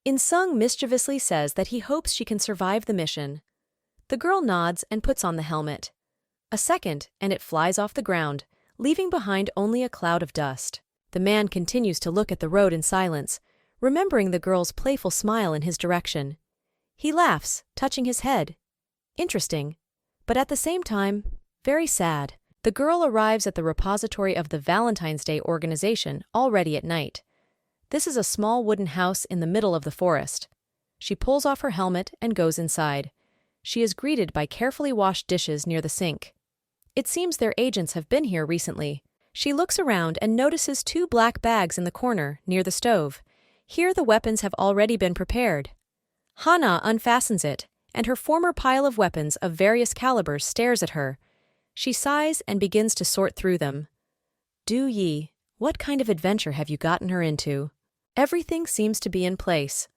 Speaker 1: In-sung mischievously says that he hopes she can survive the mission. The girl nods and puts on the helmet. A second, and it flies off the ground, leaving behind only a cloud of dust. The man continues to look at the road in silence, remembering the girl's playful smile in his direction. He laughs, touching his head. Interesting, but at the same time, very sad. The girl arrives at the repository of the Valentine's Day organization already at night. This is a small wooden house in the middle of the forest. She pulls off her helmet and goes inside. She is greeted by carefully washed dishes near the sink. It seems their agents have been here recently. She looks around and notices 2 black bags in the corner near the stove. Here the weapons have already been prepared. Hana unfastens it, and her former pile of weapons of various calibers stares at her. She sighs and begins to sort through them. Du Yi, what kind of adventure have you gotten her into? Everything seems to be in place.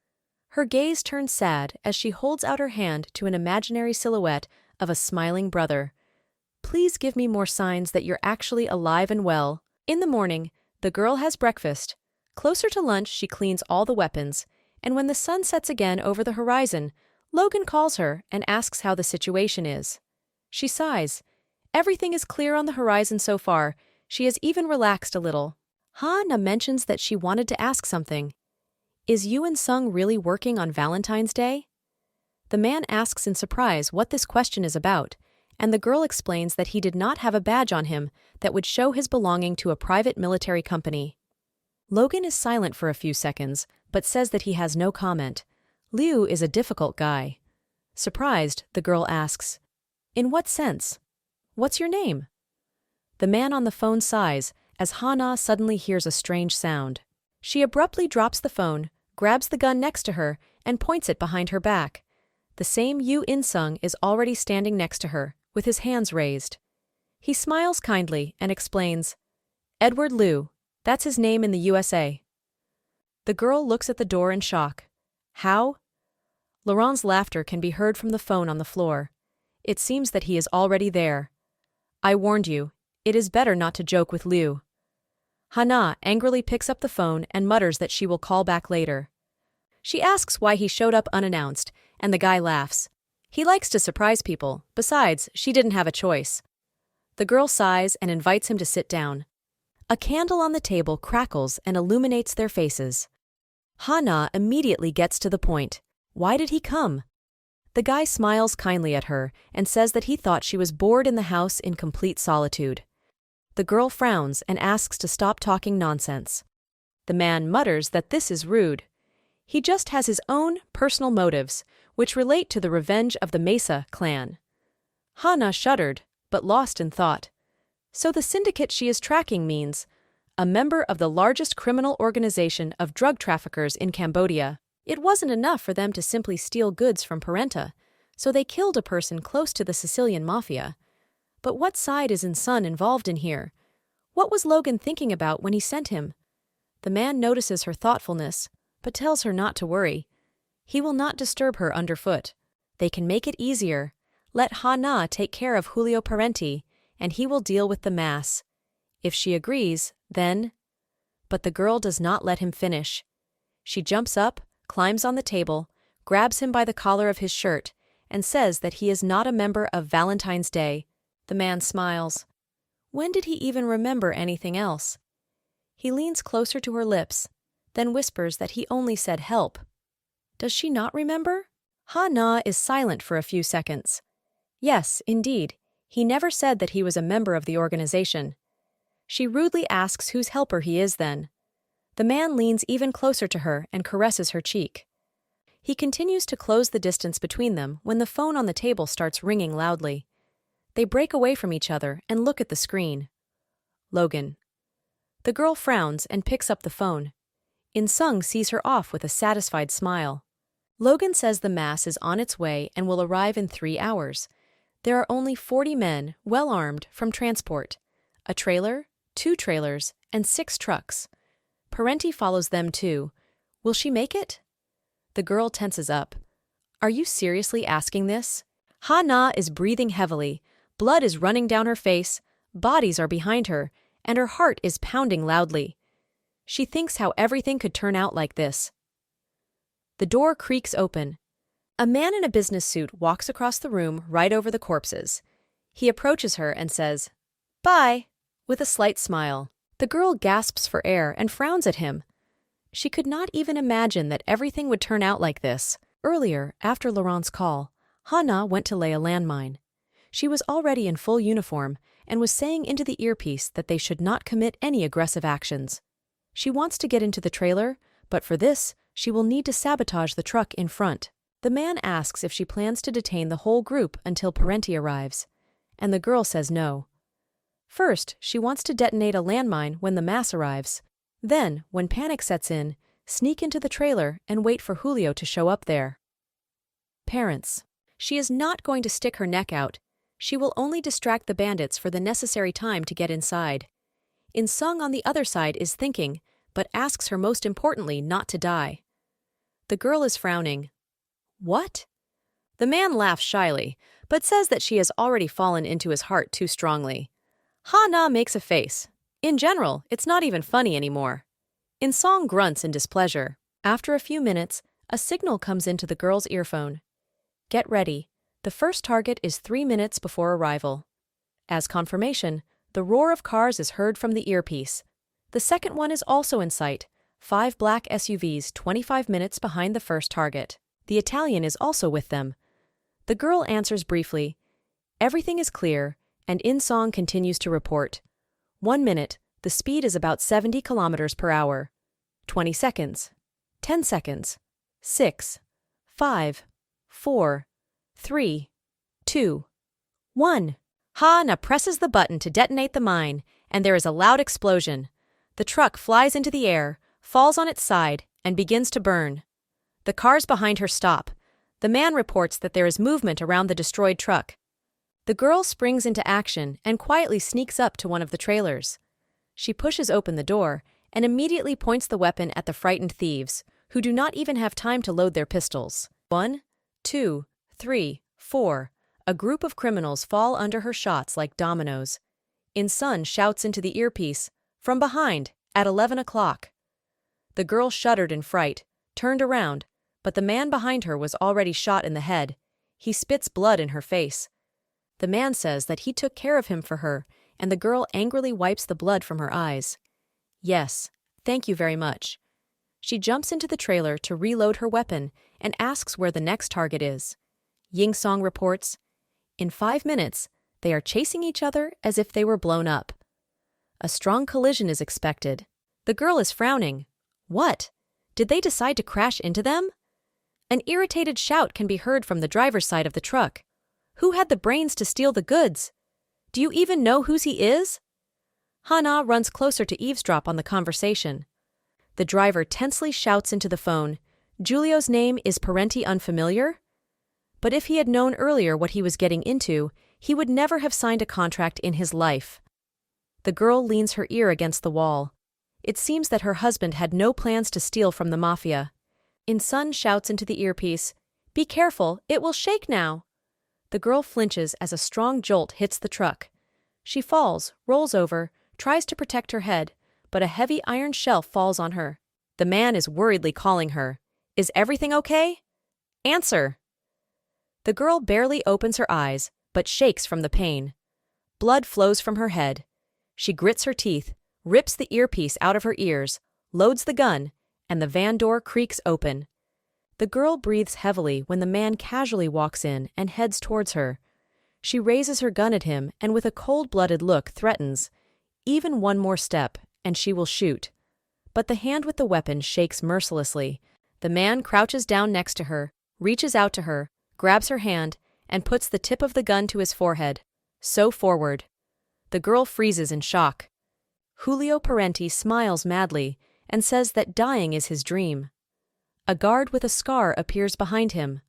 Speaker 1: Her gaze turns sad as she holds out her hand to an imaginary silhouette of a smiling brother. Please give me more signs that you're actually alive and well. In the morning, the girl has breakfast. Closer to lunch, she cleans all the weapons, and when the sun sets again over the horizon, Logan calls her and asks how the situation is. She sighs. Everything is clear on the horizon so far. She has even relaxed a little. Ha-na mentions that she wanted to ask something. Is Yu and Sung really working on Valentine's Day? The man asks in surprise what this question is about, and the girl explains that he did not have a badge on him that would show his belonging to a private military company. Logan is silent for a few seconds, but says that he has no comment. Liu is a difficult guy. Surprised, the girl asks, "In what sense? What's your name?" The man on the phone sighs as Hana suddenly hears a strange sound. She abruptly drops the phone, grabs the gun next to her, and points it behind her back. The same Yu In-sung is already standing next to her, with his hands raised. He smiles kindly and explains, "Edward Liu, that's his name in the USA." The girl looks at the door in shock. How? Laurent's laughter can be heard from the phone on the floor. It seems that he is already there. I warned you. It is better not to joke with Liu. Hana angrily picks up the phone and mutters that she will call back later. She asks why he showed up unannounced, and the guy laughs. He likes to surprise people. Besides, she didn't have a choice. The girl sighs and invites him to sit down. A candle on the table crackles and illuminates their faces. Hana immediately gets to the point. Why did he come? The guy smiles kindly at her and says that he thought she was bored in the house in complete solitude. The girl frowns and asks to stop talking nonsense. The man mutters that this is rude. He just has his own personal motives, which relate to the revenge of the Mesa clan. Hana shuddered, but lost in thought. So the syndicate she is tracking means a member of the largest criminal organization of drug traffickers in Cambodia. It wasn't enough for them to simply steal goods from Parenta, so they killed a person close to the Sicilian mafia. But what side is In-sun involved in here? What was Logan thinking about when he sent him? The man notices her thoughtfulness, but tells her not to worry. He will not disturb her underfoot. They can make it easier. Let Hana take care of Julio Parenti, and he will deal with the mass. If she agrees, then... But the girl does not let him finish. She jumps up, climbs on the table, grabs him by the collar of his shirt, and says that he is not a member of Valentine's Day. The man smiles. When did he even remember anything else? He leans closer to her lips, then whispers that he only said help. Does she not remember? Ha-na is silent for a few seconds. Yes, indeed, he never said that he was a member of the organization. She rudely asks whose helper he is then. The man leans even closer to her and caresses her cheek. He continues to close the distance between them when the phone on the table starts ringing loudly. They break away from each other and look at the screen. Logan. The girl frowns and picks up the phone. In-sung sees her off with a satisfied smile. Logan says the mass is on its way and will arrive in 3 hours. There are only 40 men, well armed, from transport. A trailer, 2 trailers, and 6 trucks. Parenti follows them too. Will she make it? The girl tenses up. Are you seriously asking this? Ha-na is breathing heavily, Blood is running down her face, bodies are behind her, and her heart is pounding loudly. She thinks how everything could turn out like this. The door creaks open. A man in a business suit walks across the room right over the corpses. He approaches her and says, "Bye," with a slight smile. The girl gasps for air and frowns at him. She could not even imagine that everything would turn out like this. Earlier, after Laurent's call, Hana went to lay a landmine. She was already in full uniform and was saying into the earpiece that they should not commit any aggressive actions. She wants to get into the trailer, but for this, she will need to sabotage the truck in front. The man asks if she plans to detain the whole group until Parenti arrives, and the girl says no. First, she wants to detonate a landmine when the mass arrives. Then, when panic sets in, sneak into the trailer and wait for Julio to show up there. Parents. She is not going to stick her neck out. She will only distract the bandits for the necessary time to get inside. In-sung on the other side is thinking, but asks her most importantly not to die. The girl is frowning. What? The man laughs shyly, but says that she has already fallen into his heart too strongly. Ha-na makes a face. In general, it's not even funny anymore. In-song grunts in displeasure. After a few minutes, a signal comes into the girl's earphone. Get ready. The first target is 3 minutes before arrival. As confirmation, the roar of cars is heard from the earpiece. The second one is also in sight, 5 black SUVs 25 minutes behind the first target. The Italian is also with them. The girl answers briefly. Everything is clear, and In-song continues to report. 1 minute, the speed is about 70 kilometers per hour. 20 seconds. 10 seconds. 6. 5. 4. 3. 2. 1. Ha-na presses the button to detonate the mine, and there is a loud explosion. The truck flies into the air, falls on its side, and begins to burn. The cars behind her stop. The man reports that there is movement around the destroyed truck. The girl springs into action and quietly sneaks up to one of the trailers. She pushes open the door and immediately points the weapon at the frightened thieves, who do not even have time to load their pistols. 1, 2, 3, 4. A group of criminals fall under her shots like dominoes. In-sun shouts into the earpiece, "From behind, at 11 o'clock." The girl shuddered in fright, turned around, but the man behind her was already shot in the head. He spits blood in her face. The man says that he took care of him for her, and the girl angrily wipes the blood from her eyes. Yes, thank you very much. She jumps into the trailer to reload her weapon and asks where the next target is. Ying-song reports, in 5 minutes, they are chasing each other as if they were blown up. A strong collision is expected. The girl is frowning. What? Did they decide to crash into them? An irritated shout can be heard from the driver's side of the truck. Who had the brains to steal the goods? Do you even know whose he is? Hana runs closer to eavesdrop on the conversation. The driver tensely shouts into the phone, Giulio's name is Parenti unfamiliar? But if he had known earlier what he was getting into, he would never have signed a contract in his life. The girl leans her ear against the wall. It seems that her husband had no plans to steal from the mafia. In-sun shouts into the earpiece, "Be careful, it will shake now." The girl flinches as a strong jolt hits the truck. She falls, rolls over, tries to protect her head, but a heavy iron shelf falls on her. The man is worriedly calling her. Is everything okay? Answer! The girl barely opens her eyes, but shakes from the pain. Blood flows from her head. She grits her teeth, rips the earpiece out of her ears, loads the gun, and the van door creaks open. The girl breathes heavily when the man casually walks in and heads towards her. She raises her gun at him and with a cold-blooded look threatens, even one more step, and she will shoot. But the hand with the weapon shakes mercilessly. The man crouches down next to her, reaches out to her, grabs her hand, and puts the tip of the gun to his forehead. So forward. The girl freezes in shock. Julio Parenti smiles madly and says that dying is his dream. A guard with a scar appears behind him.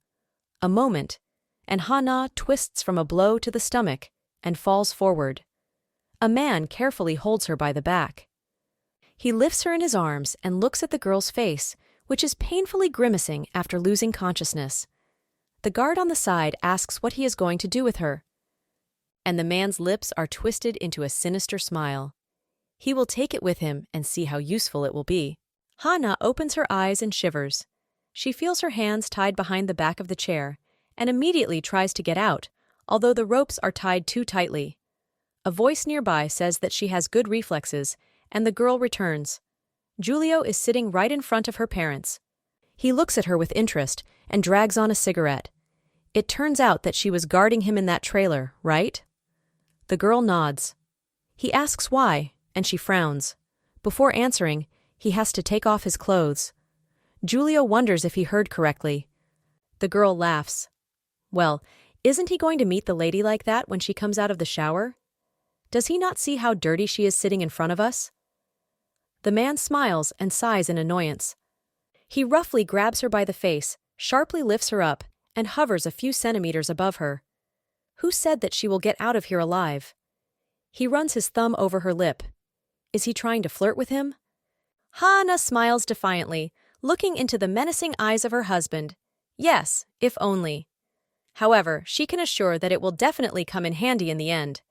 Speaker 1: A moment, and Hana twists from a blow to the stomach and falls forward. A man carefully holds her by the back. He lifts her in his arms and looks at the girl's face, which is painfully grimacing after losing consciousness. The guard on the side asks what he is going to do with her. and the man's lips are twisted into a sinister smile. He will take it with him and see how useful it will be. Hana opens her eyes and shivers. She feels her hands tied behind the back of the chair and immediately tries to get out, although the ropes are tied too tightly. A voice nearby says that she has good reflexes, and the girl returns. Julio is sitting right in front of her parents. He looks at her with interest and drags on a cigarette. It turns out that she was guarding him in that trailer, right? The girl nods. He asks why, and she frowns. Before answering, he has to take off his clothes. Julio wonders if he heard correctly. The girl laughs. Well, isn't he going to meet the lady like that when she comes out of the shower? Does he not see how dirty she is sitting in front of us? The man smiles and sighs in annoyance. He roughly grabs her by the face, sharply lifts her up, and hovers a few centimeters above her. Who said that she will get out of here alive? He runs his thumb over her lip. Is he trying to flirt with him? Hana smiles defiantly, looking into the menacing eyes of her husband. Yes, if only. However, she can assure that it will definitely come in handy in the end.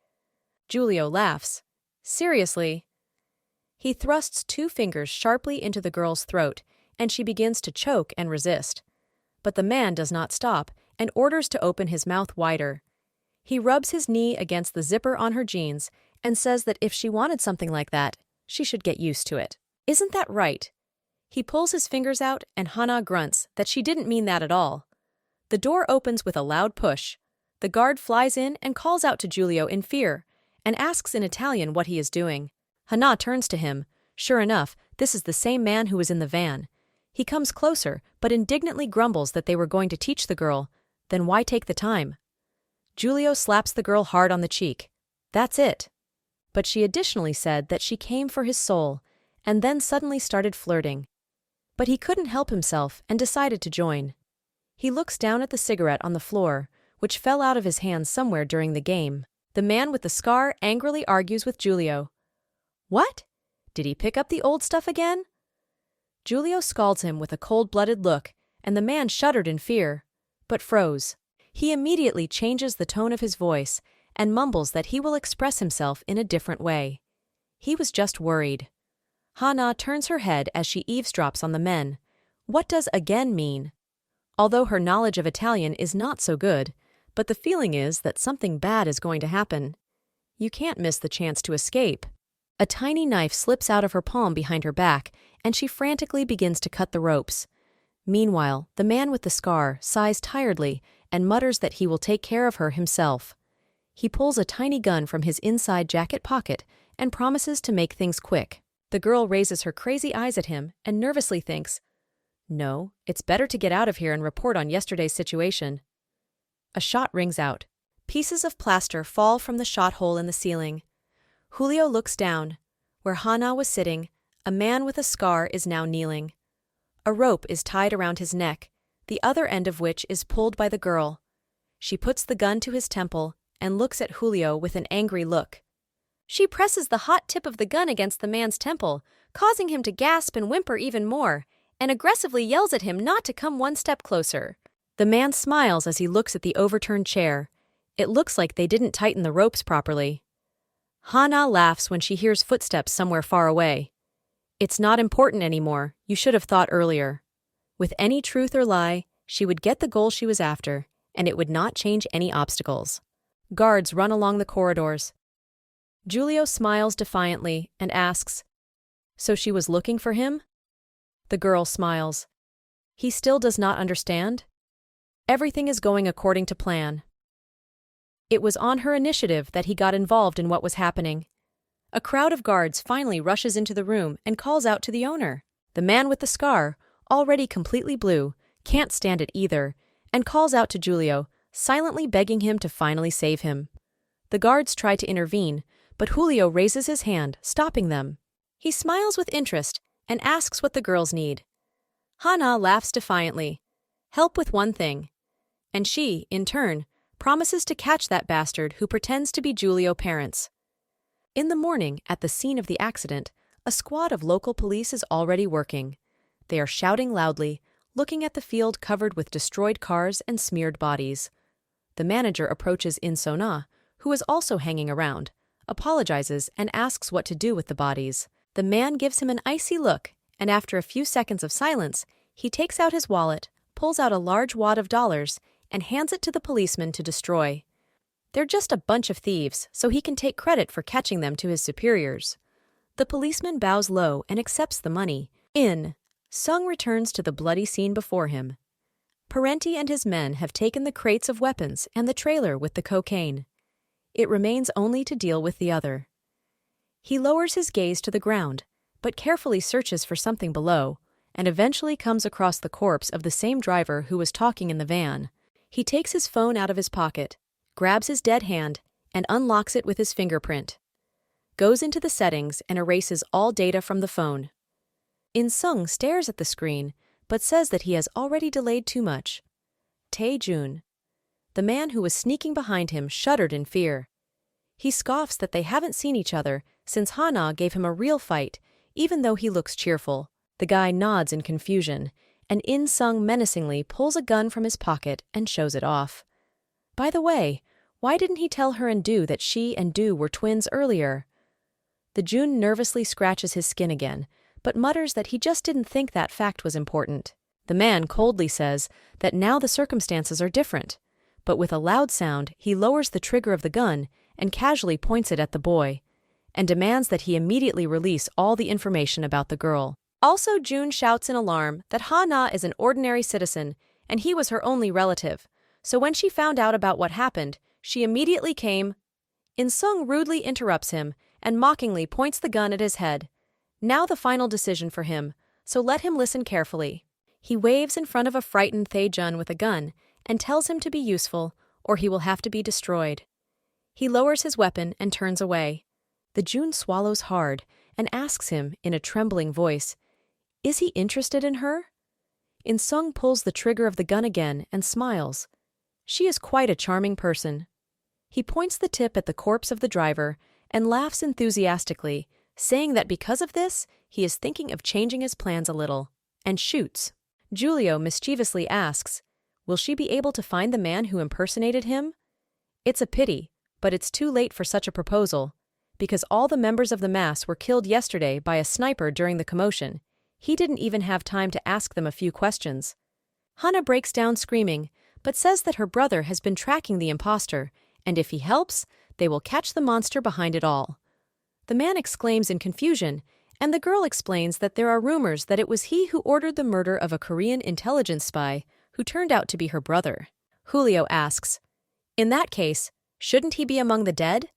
Speaker 1: Julio laughs. Seriously? He thrusts 2 fingers sharply into the girl's throat, and she begins to choke and resist. But the man does not stop and orders to open his mouth wider. He rubs his knee against the zipper on her jeans and says that if she wanted something like that, she should get used to it. Isn't that right? He pulls his fingers out and Hana grunts that she didn't mean that at all. The door opens with a loud push. The guard flies in and calls out to Julio in fear and asks in Italian what he is doing. Hana turns to him. Sure enough, this is the same man who was in the van. He comes closer, but indignantly grumbles that they were going to teach the girl. Then why take the time? Julio slaps the girl hard on the cheek. That's it. But she additionally said that she came for his soul, and then suddenly started flirting. But he couldn't help himself and decided to join. He looks down at the cigarette on the floor, which fell out of his hands somewhere during the game. The man with the scar angrily argues with Julio. What? Did he pick up the old stuff again? Julio scalds him with a cold-blooded look, and the man shuddered in fear, but froze. He immediately changes the tone of his voice and mumbles that he will express himself in a different way. He was just worried. Hana turns her head as she eavesdrops on the men. What does again mean? Although her knowledge of Italian is not so good, but the feeling is that something bad is going to happen. You can't miss the chance to escape. A tiny knife slips out of her palm behind her back, and she frantically begins to cut the ropes. Meanwhile, the man with the scar sighs tiredly and mutters that he will take care of her himself. He pulls a tiny gun from his inside jacket pocket and promises to make things quick. The girl raises her crazy eyes at him and nervously thinks, "No, it's better to get out of here and report on yesterday's situation." A shot rings out. Pieces of plaster fall from the shot hole in the ceiling. Julio looks down. Where Hana was sitting, a man with a scar is now kneeling. A rope is tied around his neck, the other end of which is pulled by the girl. She puts the gun to his temple and looks at Julio with an angry look. She presses the hot tip of the gun against the man's temple, causing him to gasp and whimper even more, and aggressively yells at him not to come one step closer. The man smiles as he looks at the overturned chair. It looks like they didn't tighten the ropes properly. Hana laughs when she hears footsteps somewhere far away. It's not important anymore, you should have thought earlier. With any truth or lie, she would get the goal she was after, and it would not change any obstacles. Guards run along the corridors. Julio smiles defiantly and asks, "So she was looking for him?" The girl smiles. He still does not understand? Everything is going according to plan. It was on her initiative that he got involved in what was happening. A crowd of guards finally rushes into the room and calls out to the owner. The man with the scar, already completely blue, can't stand it either, and calls out to Julio, silently begging him to finally save him. The guards try to intervene, but Julio raises his hand, stopping them. He smiles with interest and asks what the girls need. Hana laughs defiantly. Help with one thing. And she, in turn, promises to catch that bastard who pretends to be Julio's parents. In the morning, at the scene of the accident, a squad of local police is already working. They are shouting loudly, looking at the field covered with destroyed cars and smeared bodies. The manager approaches Insona, who is also hanging around, apologizes and asks what to do with the bodies. The man gives him an icy look, and after a few seconds of silence, he takes out his wallet, pulls out a large wad of dollars, and hands it to the policeman to destroy. They're just a bunch of thieves, so he can take credit for catching them to his superiors. The policeman bows low and accepts the money. Sung returns to the bloody scene before him. Parenti and his men have taken the crates of weapons and the trailer with the cocaine. It remains only to deal with the other. He lowers his gaze to the ground, but carefully searches for something below, and eventually comes across the corpse of the same driver who was talking in the van. He takes his phone out of his pocket, grabs his dead hand, and unlocks it with his fingerprint. Goes into the settings and erases all data from the phone. In-sung stares at the screen, but says that he has already delayed too much. Tae-jun. The man who was sneaking behind him shuddered in fear. He scoffs that they haven't seen each other since Hana gave him a real fight, even though he looks cheerful. The guy nods in confusion, and In-sung menacingly pulls a gun from his pocket and shows it off. By the way, why didn't he tell her and Do that she and Do were twins earlier? The Jun nervously scratches his skin again, but mutters that he just didn't think that fact was important. The man coldly says that now the circumstances are different, but with a loud sound he lowers the trigger of the gun and casually points it at the boy, and demands that he immediately release all the information about the girl. Also, Jun shouts in alarm that Ha-na is an ordinary citizen, and he was her only relative, so when she found out about what happened, she immediately came. In-sung rudely interrupts him and mockingly points the gun at his head. Now the final decision for him, so let him listen carefully. He waves in front of a frightened Tae-jun with a gun and tells him to be useful, or he will have to be destroyed. He lowers his weapon and turns away. The Jun swallows hard and asks him in a trembling voice, "Is he interested in her?" In-sung pulls the trigger of the gun again and smiles. She is quite a charming person. He points the tip at the corpse of the driver and laughs enthusiastically, saying that because of this, he is thinking of changing his plans a little, and shoots. Julio mischievously asks, will she be able to find the man who impersonated him? It's a pity, but it's too late for such a proposal, because all the members of the mass were killed yesterday by a sniper during the commotion. He didn't even have time to ask them a few questions. Hana breaks down screaming, but says that her brother has been tracking the imposter, and if he helps, they will catch the monster behind it all. The man exclaims in confusion, and the girl explains that there are rumors that it was he who ordered the murder of a Korean intelligence spy who turned out to be her brother. Julio asks, in that case, shouldn't he be among the dead?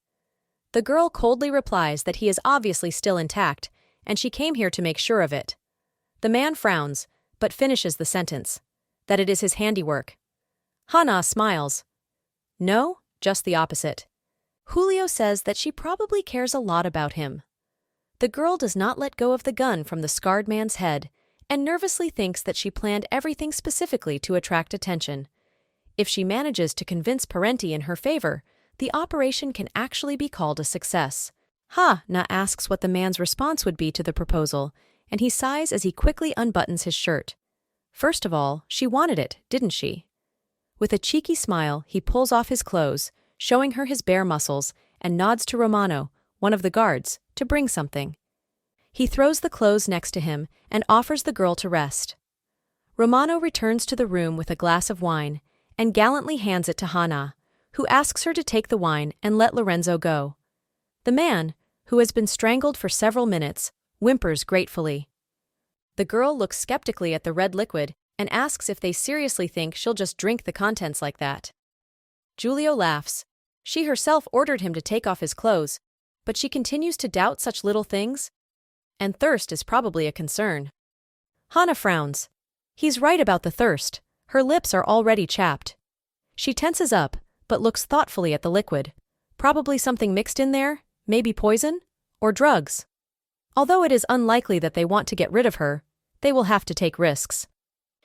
Speaker 1: The girl coldly replies that he is obviously still intact, and she came here to make sure of it. The man frowns, but finishes the sentence, that it is his handiwork. Hana smiles. No, just the opposite. Julio says that she probably cares a lot about him. The girl does not let go of the gun from the scarred man's head and nervously thinks that she planned everything specifically to attract attention. If she manages to convince Parenti in her favor, the operation can actually be called a success. Ha-na asks what the man's response would be to the proposal, and he sighs as he quickly unbuttons his shirt. First of all, she wanted it, didn't she? With a cheeky smile, he pulls off his clothes, showing her his bare muscles, and nods to Romano, one of the guards, to bring something. He throws the clothes next to him and offers the girl to rest. Romano returns to the room with a glass of wine and gallantly hands it to Hana, who asks her to take the wine and let Lorenzo go. The man, who has been strangled for several minutes, whimpers gratefully. The girl looks skeptically at the red liquid and asks if they seriously think she'll just drink the contents like that. Julio laughs. She herself ordered him to take off his clothes, but she continues to doubt such little things? And thirst is probably a concern. Hana frowns. He's right about the thirst. Her lips are already chapped. She tenses up, but looks thoughtfully at the liquid. Probably something mixed in there, maybe poison, or drugs. Although it is unlikely that they want to get rid of her, they will have to take risks.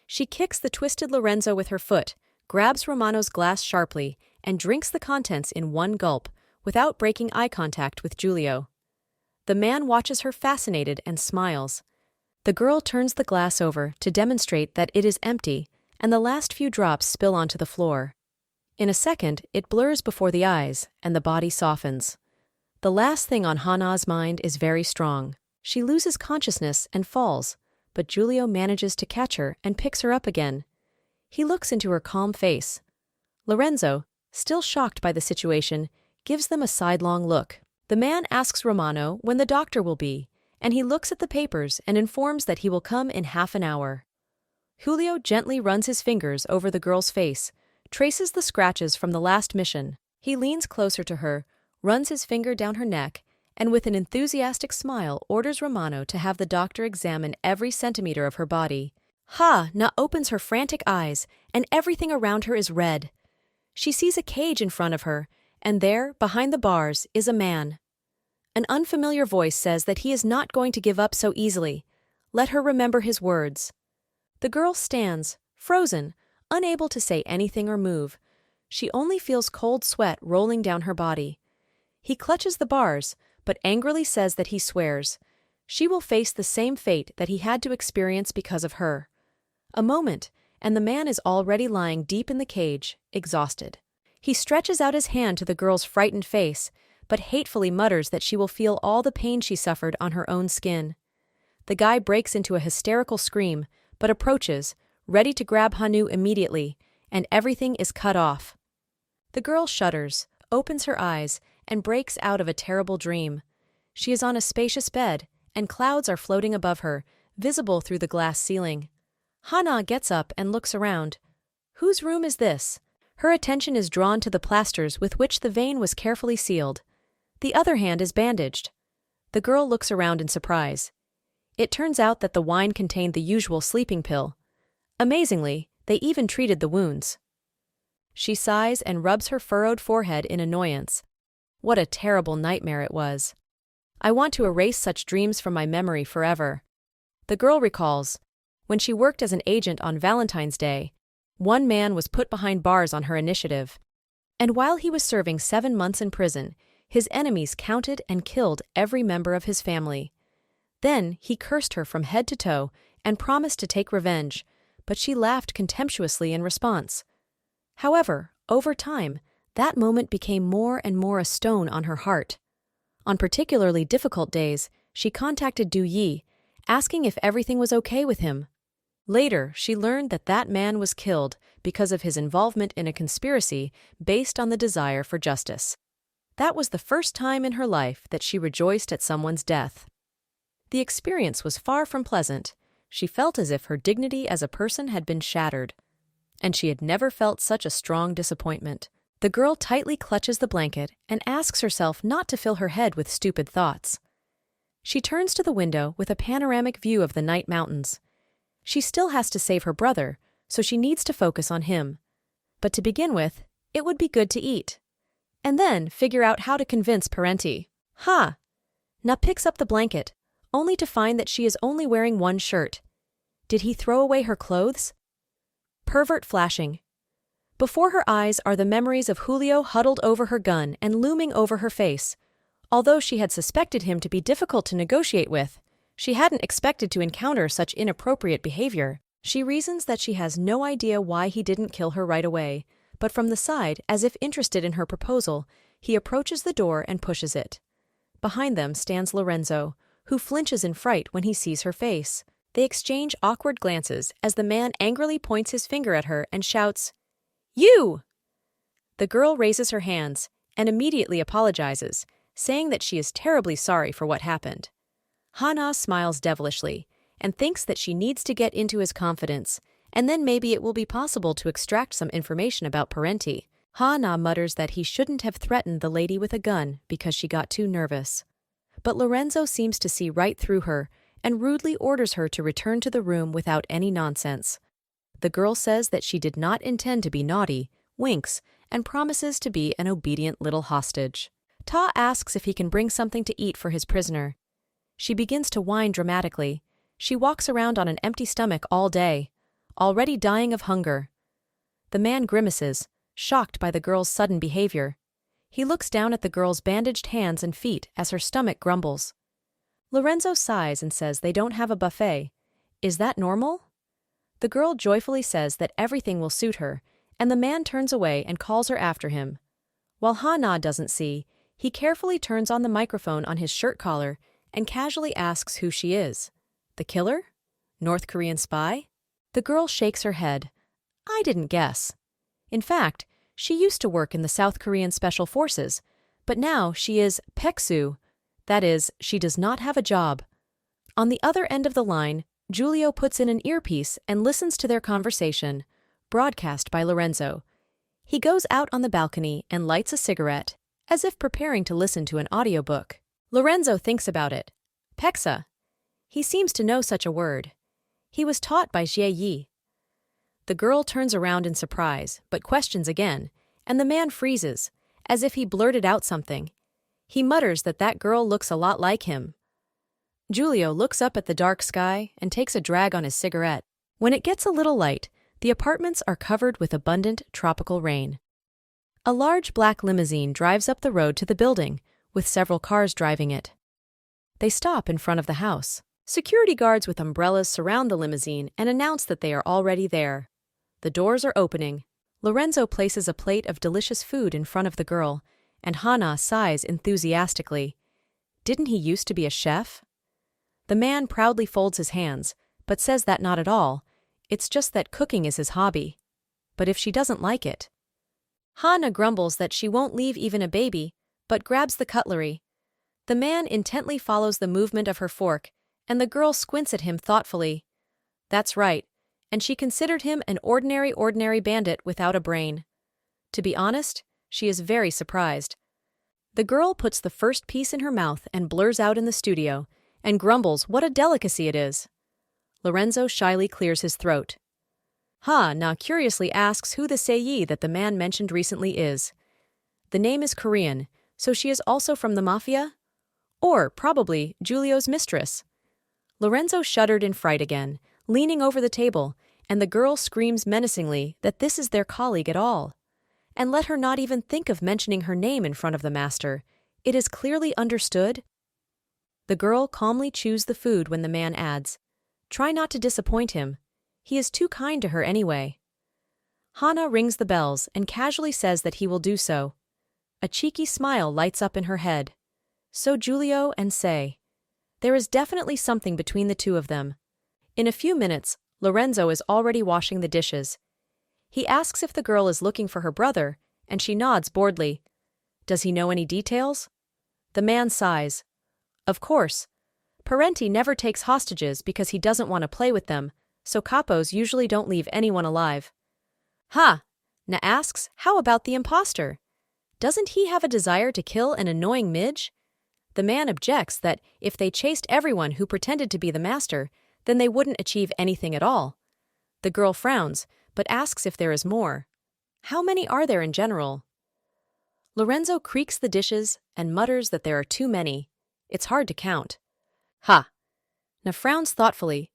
Speaker 1: She kicks the twisted Lorenzo with her foot, grabs Romano's glass sharply, and drinks the contents in one gulp, without breaking eye contact with Julio. The man watches her fascinated and smiles. The girl turns the glass over to demonstrate that it is empty, and the last few drops spill onto the floor. In a second, it blurs before the eyes, and the body softens. The last thing on Hana's mind is very strong. She loses consciousness and falls, but Julio manages to catch her and picks her up again. He looks into her calm face. Lorenzo, still shocked by the situation, gives them a sidelong look. The man asks Romano when the doctor will be, and he looks at the papers and informs that he will come in half an hour. Julio gently runs his fingers over the girl's face, traces the scratches from the last mission. He leans closer to her, runs his finger down her neck, and with an enthusiastic smile orders Romano to have the doctor examine every centimeter of her body. Na opens her frantic eyes, and everything around her is red. She sees a cage in front of her, and there, behind the bars, is a man. An unfamiliar voice says that he is not going to give up so easily. Let her remember his words. The girl stands, frozen, unable to say anything or move. She only feels cold sweat rolling down her body. He clutches the bars, but angrily says that he swears. She will face the same fate that he had to experience because of her. A moment, and the man is already lying deep in the cage, exhausted. He stretches out his hand to the girl's frightened face, but hatefully mutters that she will feel all the pain she suffered on her own skin. The guy breaks into a hysterical scream, but approaches, ready to grab Hanu immediately, and everything is cut off. The girl shudders, opens her eyes, and breaks out of a terrible dream. She is on a spacious bed, and clouds are floating above her, visible through the glass ceiling. Hana gets up and looks around. Whose room is this? Her attention is drawn to the plasters with which the vein was carefully sealed. The other hand is bandaged. The girl looks around in surprise. It turns out that the wine contained the usual sleeping pill. Amazingly, they even treated the wounds. She sighs and rubs her furrowed forehead in annoyance. What a terrible nightmare it was. I want to erase such dreams from my memory forever. The girl recalls, when she worked as an agent on Valentine's Day, one man was put behind bars on her initiative. And while he was serving 7 months in prison, his enemies counted and killed every member of his family. Then he cursed her from head to toe and promised to take revenge, but she laughed contemptuously in response. However, over time, that moment became more and more a stone on her heart. On particularly difficult days, she contacted Du Yi, asking if everything was okay with him. Later, she learned that that man was killed because of his involvement in a conspiracy based on the desire for justice. That was the first time in her life that she rejoiced at someone's death. The experience was far from pleasant. She felt as if her dignity as a person had been shattered, and she had never felt such a strong disappointment. The girl tightly clutches the blanket and asks herself not to fill her head with stupid thoughts. She turns to the window with a panoramic view of the night mountains. She still has to save her brother, so she needs to focus on him. But to begin with, it would be good to eat. And then figure out how to convince Parenti. Na picks up the blanket, only to find that she is only wearing one shirt. Did he throw away her clothes? Pervert flashing. Before her eyes are the memories of Julio huddled over her gun and looming over her face. Although she had suspected him to be difficult to negotiate with, she hadn't expected to encounter such inappropriate behavior. She reasons that she has no idea why he didn't kill her right away, but from the side, as if interested in her proposal, he approaches the door and pushes it. Behind them stands Lorenzo, who flinches in fright when he sees her face. They exchange awkward glances as the man angrily points his finger at her and shouts, "You!" The girl raises her hands and immediately apologizes, saying that she is terribly sorry for what happened. Hana smiles devilishly and thinks that she needs to get into his confidence, and then maybe it will be possible to extract some information about Parenti. Hana mutters that he shouldn't have threatened the lady with a gun because she got too nervous. But Lorenzo seems to see right through her and rudely orders her to return to the room without any nonsense. The girl says that she did not intend to be naughty, winks, and promises to be an obedient little hostage. Ta asks if he can bring something to eat for his prisoner. She begins to whine dramatically. She walks around on an empty stomach all day, already dying of hunger. The man grimaces, shocked by the girl's sudden behavior. He looks down at the girl's bandaged hands and feet as her stomach grumbles. Lorenzo sighs and says they don't have a buffet. Is that normal? The girl joyfully says that everything will suit her, and the man turns away and calls her after him. While Ha-na doesn't see, he carefully turns on the microphone on his shirt collar and casually asks who she is. The killer? North Korean spy? The girl shakes her head. I didn't guess. In fact, she used to work in the South Korean Special Forces, but now she is Peksu. That is, she does not have a job. On the other end of the line, Giulio puts in an earpiece and listens to their conversation, broadcast by Lorenzo. He goes out on the balcony and lights a cigarette, as if preparing to listen to an audiobook. Lorenzo thinks about it. Peksa. He seems to know such a word. He was taught by Jie Yi. The girl turns around in surprise, but questions again, and the man freezes, as if he blurted out something. He mutters that girl looks a lot like him. Giulio looks up at the dark sky and takes a drag on his cigarette. When it gets a little light, the apartments are covered with abundant tropical rain. A large black limousine drives up the road to the building, with several cars driving it. They stop in front of the house. Security guards with umbrellas surround the limousine and announce that they are already there. The doors are opening. Lorenzo places a plate of delicious food in front of the girl, and Hana sighs enthusiastically. Didn't he used to be a chef? The man proudly folds his hands, but says that not at all. It's just that cooking is his hobby. But if she doesn't like it? Hana grumbles that she won't leave even a baby, but grabs the cutlery. The man intently follows the movement of her fork, and the girl squints at him thoughtfully. That's right, and she considered him an ordinary bandit without a brain. To be honest, she is very surprised. The girl puts the first piece in her mouth and blurs out in the studio, and grumbles what a delicacy it is. Lorenzo shyly clears his throat. Ha-na curiously asks who the Seiyi that the man mentioned recently is. The name is Korean, so she is also from the mafia? Or, probably, Giulio's mistress. Lorenzo shuddered in fright again, leaning over the table, and the girl screams menacingly that this is their colleague at all. And let her not even think of mentioning her name in front of the master. It is clearly understood. The girl calmly chews the food when the man adds, "Try not to disappoint him. He is too kind to her anyway." Hana rings the bells and casually says that he will do so. A cheeky smile lights up in her head. So Giulio and Sei. There is definitely something between the two of them. In a few minutes, Lorenzo is already washing the dishes. He asks if the girl is looking for her brother, and she nods boredly. Does he know any details? The man sighs. Of course. Parenti never takes hostages because he doesn't want to play with them, so capos usually don't leave anyone alive. Na asks, how about the imposter? Doesn't he have a desire to kill an annoying midge? The man objects that if they chased everyone who pretended to be the master, then they wouldn't achieve anything at all. The girl frowns, but asks if there is more. How many are there in general? Lorenzo creaks the dishes and mutters that there are too many. It's hard to count. Na frowns thoughtfully.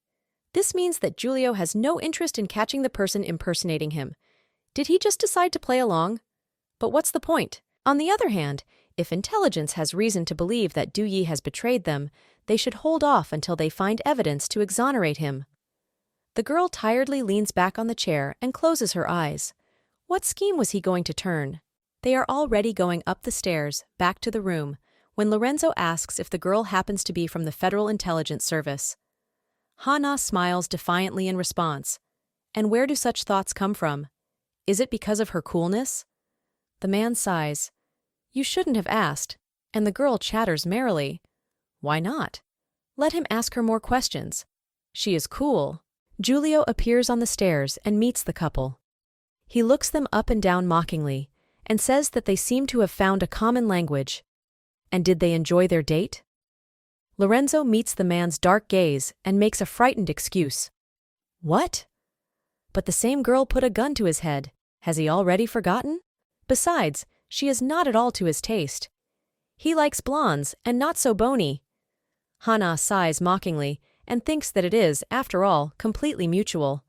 Speaker 1: This means that Giulio has no interest in catching the person impersonating him. Did he just decide to play along? But what's the point? On the other hand, if intelligence has reason to believe that Du Yi has betrayed them, they should hold off until they find evidence to exonerate him. The girl tiredly leans back on the chair and closes her eyes. What scheme was he going to turn? They are already going up the stairs, back to the room, when Lorenzo asks if the girl happens to be from the Federal Intelligence Service. Hana smiles defiantly in response. And where do such thoughts come from? Is it because of her coolness? The man sighs. You shouldn't have asked, and the girl chatters merrily. Why not? Let him ask her more questions. She is cool. Giulio appears on the stairs and meets the couple. He looks them up and down mockingly, and says that they seem to have found a common language. And did they enjoy their date? Lorenzo meets the man's dark gaze and makes a frightened excuse. What? But the same girl put a gun to his head. Has he already forgotten? Besides, she is not at all to his taste. He likes blondes and not so bony. Hana sighs mockingly and thinks that it is, after all, completely mutual.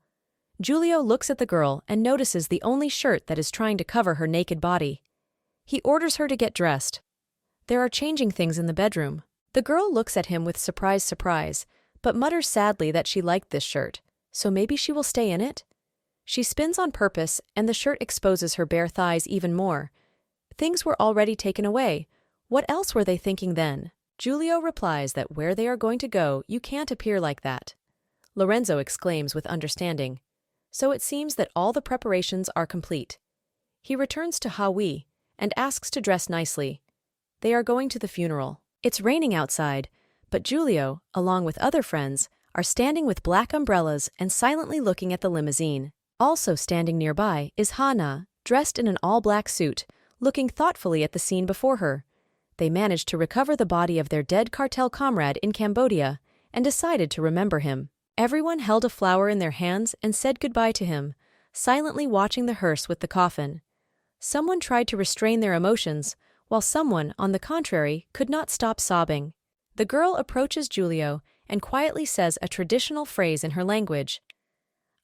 Speaker 1: Giulio looks at the girl and notices the only shirt that is trying to cover her naked body. He orders her to get dressed. There are changing things in the bedroom. The girl looks at him with surprise, but mutters sadly that she liked this shirt, so maybe she will stay in it? She spins on purpose, and the shirt exposes her bare thighs even more. Things were already taken away. What else were they thinking then? Giulio replies that where they are going to go, you can't appear like that. Lorenzo exclaims with understanding. So it seems that all the preparations are complete. He returns to Hawi and asks to dress nicely. They are going to the funeral. It's raining outside, but Giulio, along with other friends, are standing with black umbrellas and silently looking at the limousine. Also standing nearby is Hana, dressed in an all-black suit, looking thoughtfully at the scene before her. They managed to recover the body of their dead cartel comrade in Cambodia and decided to remember him. Everyone held a flower in their hands and said goodbye to him, silently watching the hearse with the coffin. Someone tried to restrain their emotions, while someone, on the contrary, could not stop sobbing. The girl approaches Giulio and quietly says a traditional phrase in her language.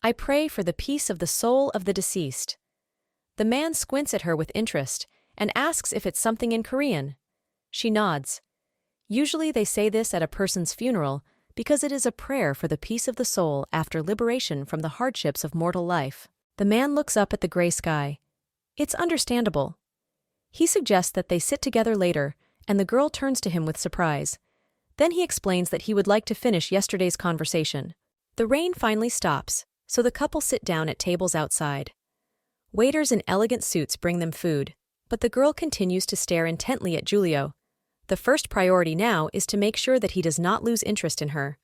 Speaker 1: I pray for the peace of the soul of the deceased. The man squints at her with interest and asks if it's something in Korean. She nods. Usually they say this at a person's funeral because it is a prayer for the peace of the soul after liberation from the hardships of mortal life. The man looks up at the gray sky. It's understandable. He suggests that they sit together later, and the girl turns to him with surprise. Then he explains that he would like to finish yesterday's conversation. The rain finally stops, so the couple sit down at tables outside. Waiters in elegant suits bring them food, but the girl continues to stare intently at Giulio. The first priority now is to make sure that he does not lose interest in her.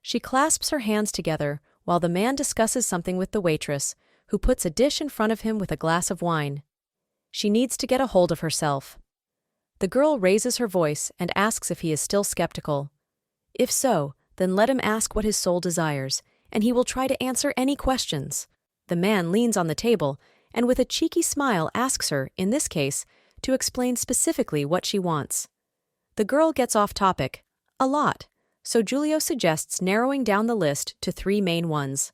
Speaker 1: She clasps her hands together while the man discusses something with the waitress, who puts a dish in front of him with a glass of wine. She needs to get a hold of herself. The girl raises her voice and asks if he is still skeptical. If so, then let him ask what his soul desires, and he will try to answer any questions. The man leans on the table and with a cheeky smile asks her, in this case, to explain specifically what she wants. The girl gets off topic, a lot, so Giulio suggests narrowing down the list to 3 main ones.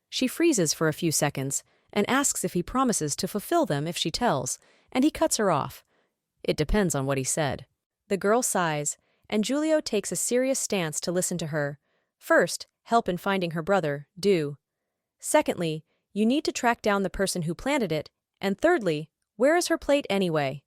Speaker 1: She freezes for a few seconds and asks if he promises to fulfill them if she tells, and he cuts her off. It depends on what he said. The girl sighs, and Giulio takes a serious stance to listen to her. First, help in finding her brother, do. Secondly, you need to track down the person who planted it, and thirdly, where is her plate anyway?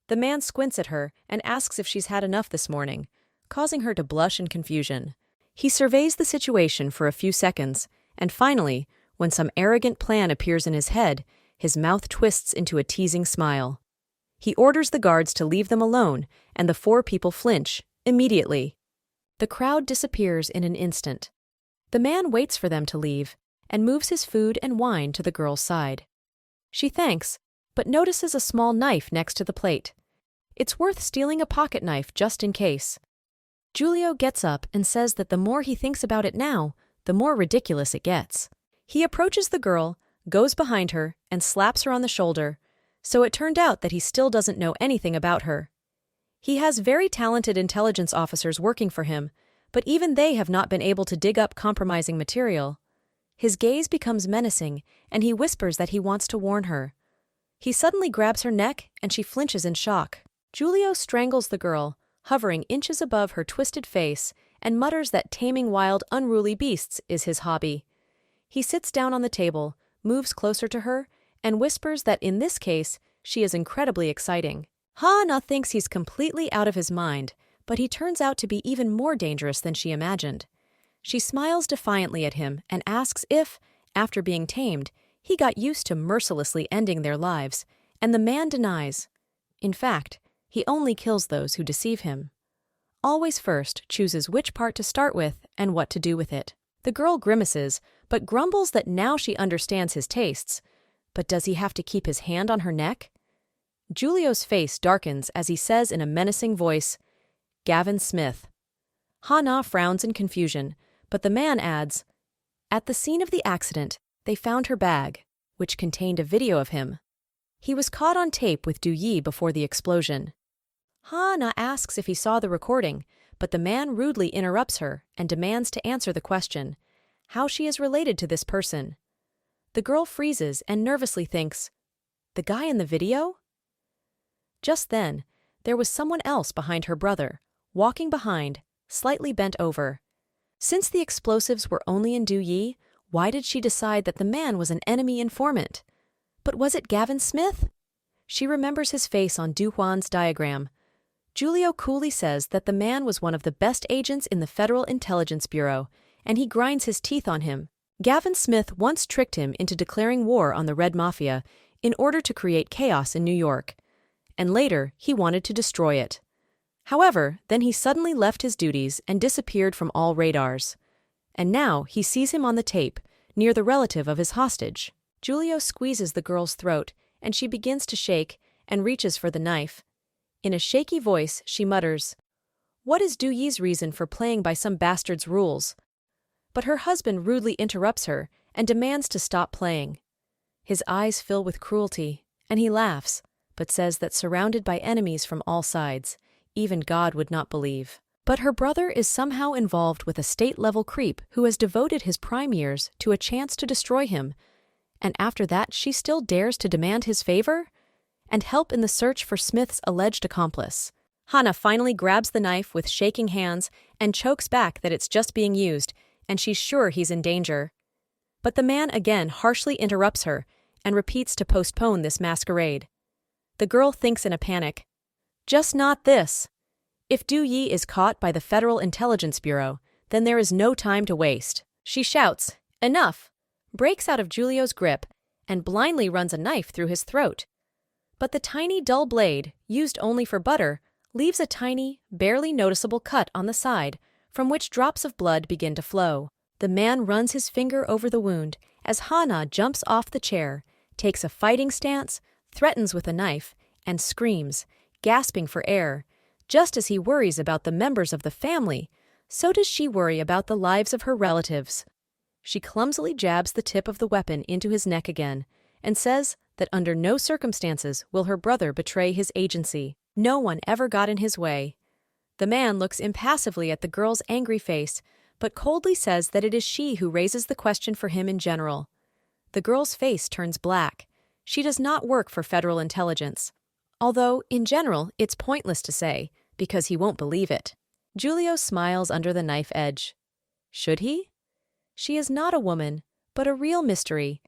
Speaker 1: The man squints at her and asks if she's had enough this morning, causing her to blush in confusion. He surveys the situation for a few seconds, and finally, when some arrogant plan appears in his head, his mouth twists into a teasing smile. He orders the guards to leave them alone, and the 4 people flinch, immediately. The crowd disappears in an instant. The man waits for them to leave, and moves his food and wine to the girl's side. She thanks, but notices a small knife next to the plate. It's worth stealing a pocket knife just in case. Giulio gets up and says that the more he thinks about it now, the more ridiculous it gets. He approaches the girl, goes behind her, and slaps her on the shoulder, so it turned out that he still doesn't know anything about her. He has very talented intelligence officers working for him, but even they have not been able to dig up compromising material. His gaze becomes menacing, and he whispers that he wants to warn her. He suddenly grabs her neck, and she flinches in shock. Giulio strangles the girl, hovering inches above her twisted face, and mutters that taming wild, unruly beasts is his hobby. He sits down on the table, moves closer to her, and whispers that in this case, she is incredibly exciting. Hana thinks he's completely out of his mind, but he turns out to be even more dangerous than she imagined. She smiles defiantly at him and asks if, after being tamed, he got used to mercilessly ending their lives, and the man denies. In fact, he only kills those who deceive him. Always first chooses which part to start with and what to do with it. The girl grimaces, but grumbles that now she understands his tastes. But does he have to keep his hand on her neck? Giulio's face darkens as he says in a menacing voice, Gavin Smith. Hana frowns in confusion, but the man adds, At the scene of the accident, they found her bag, which contained a video of him. He was caught on tape with Du Yi before the explosion. Hana asks if he saw the recording, but the man rudely interrupts her and demands to answer the question, how she is related to this person. The girl freezes and nervously thinks, the guy in the video? Just then, there was someone else behind her brother, walking behind, slightly bent over. Since the explosives were only in Du Yi, Why did she decide that the man was an enemy informant? But was it Gavin Smith? She remembers his face on Du-hwan's diagram. Julio coolly says that the man was one of the best agents in the Federal Intelligence Bureau, and he grinds his teeth on him. Gavin Smith once tricked him into declaring war on the Red Mafia in order to create chaos in New York, and later he wanted to destroy it. However, then he suddenly left his duties and disappeared from all radars. And now he sees him on the tape, near the relative of his hostage. Julio squeezes the girl's throat, and she begins to shake and reaches for the knife. In a shaky voice, she mutters, "What is Du Yi's reason for playing by some bastard's rules?" But her husband rudely interrupts her and demands to stop playing. His eyes fill with cruelty, and he laughs, but says that surrounded by enemies from all sides, even God would not believe. But her brother is somehow involved with a state-level creep who has devoted his prime years to a chance to destroy him, and after that she still dares to demand his favor and help in the search for Smith's alleged accomplice. Hana finally grabs the knife with shaking hands and chokes back that it's just being used, and she's sure he's in danger. But the man again harshly interrupts her and repeats to postpone this masquerade. The girl thinks in a panic, "Just not this. If Du Yi is caught by the Federal Intelligence Bureau, then there is no time to waste." She shouts, "Enough!" breaks out of Julio's grip, and blindly runs a knife through his throat. But the tiny dull blade, used only for butter, leaves a tiny, barely noticeable cut on the side, from which drops of blood begin to flow. The man runs his finger over the wound as Hana jumps off the chair, takes a fighting stance, threatens with a knife, and screams, gasping for air. Just as he worries about the members of the family, so does she worry about the lives of her relatives. She clumsily jabs the tip of the weapon into his neck again, and says that under no circumstances will her brother betray his agency. No one ever got in his way. The man looks impassively at the girl's angry face, but coldly says that it is she who raises the question for him in general. The girl's face turns black. She does not work for Federal Intelligence. Although, in general, it's pointless to say, because he won't believe it. Julio smiles under the knife edge. Should he? She is not a woman, but a real mystery.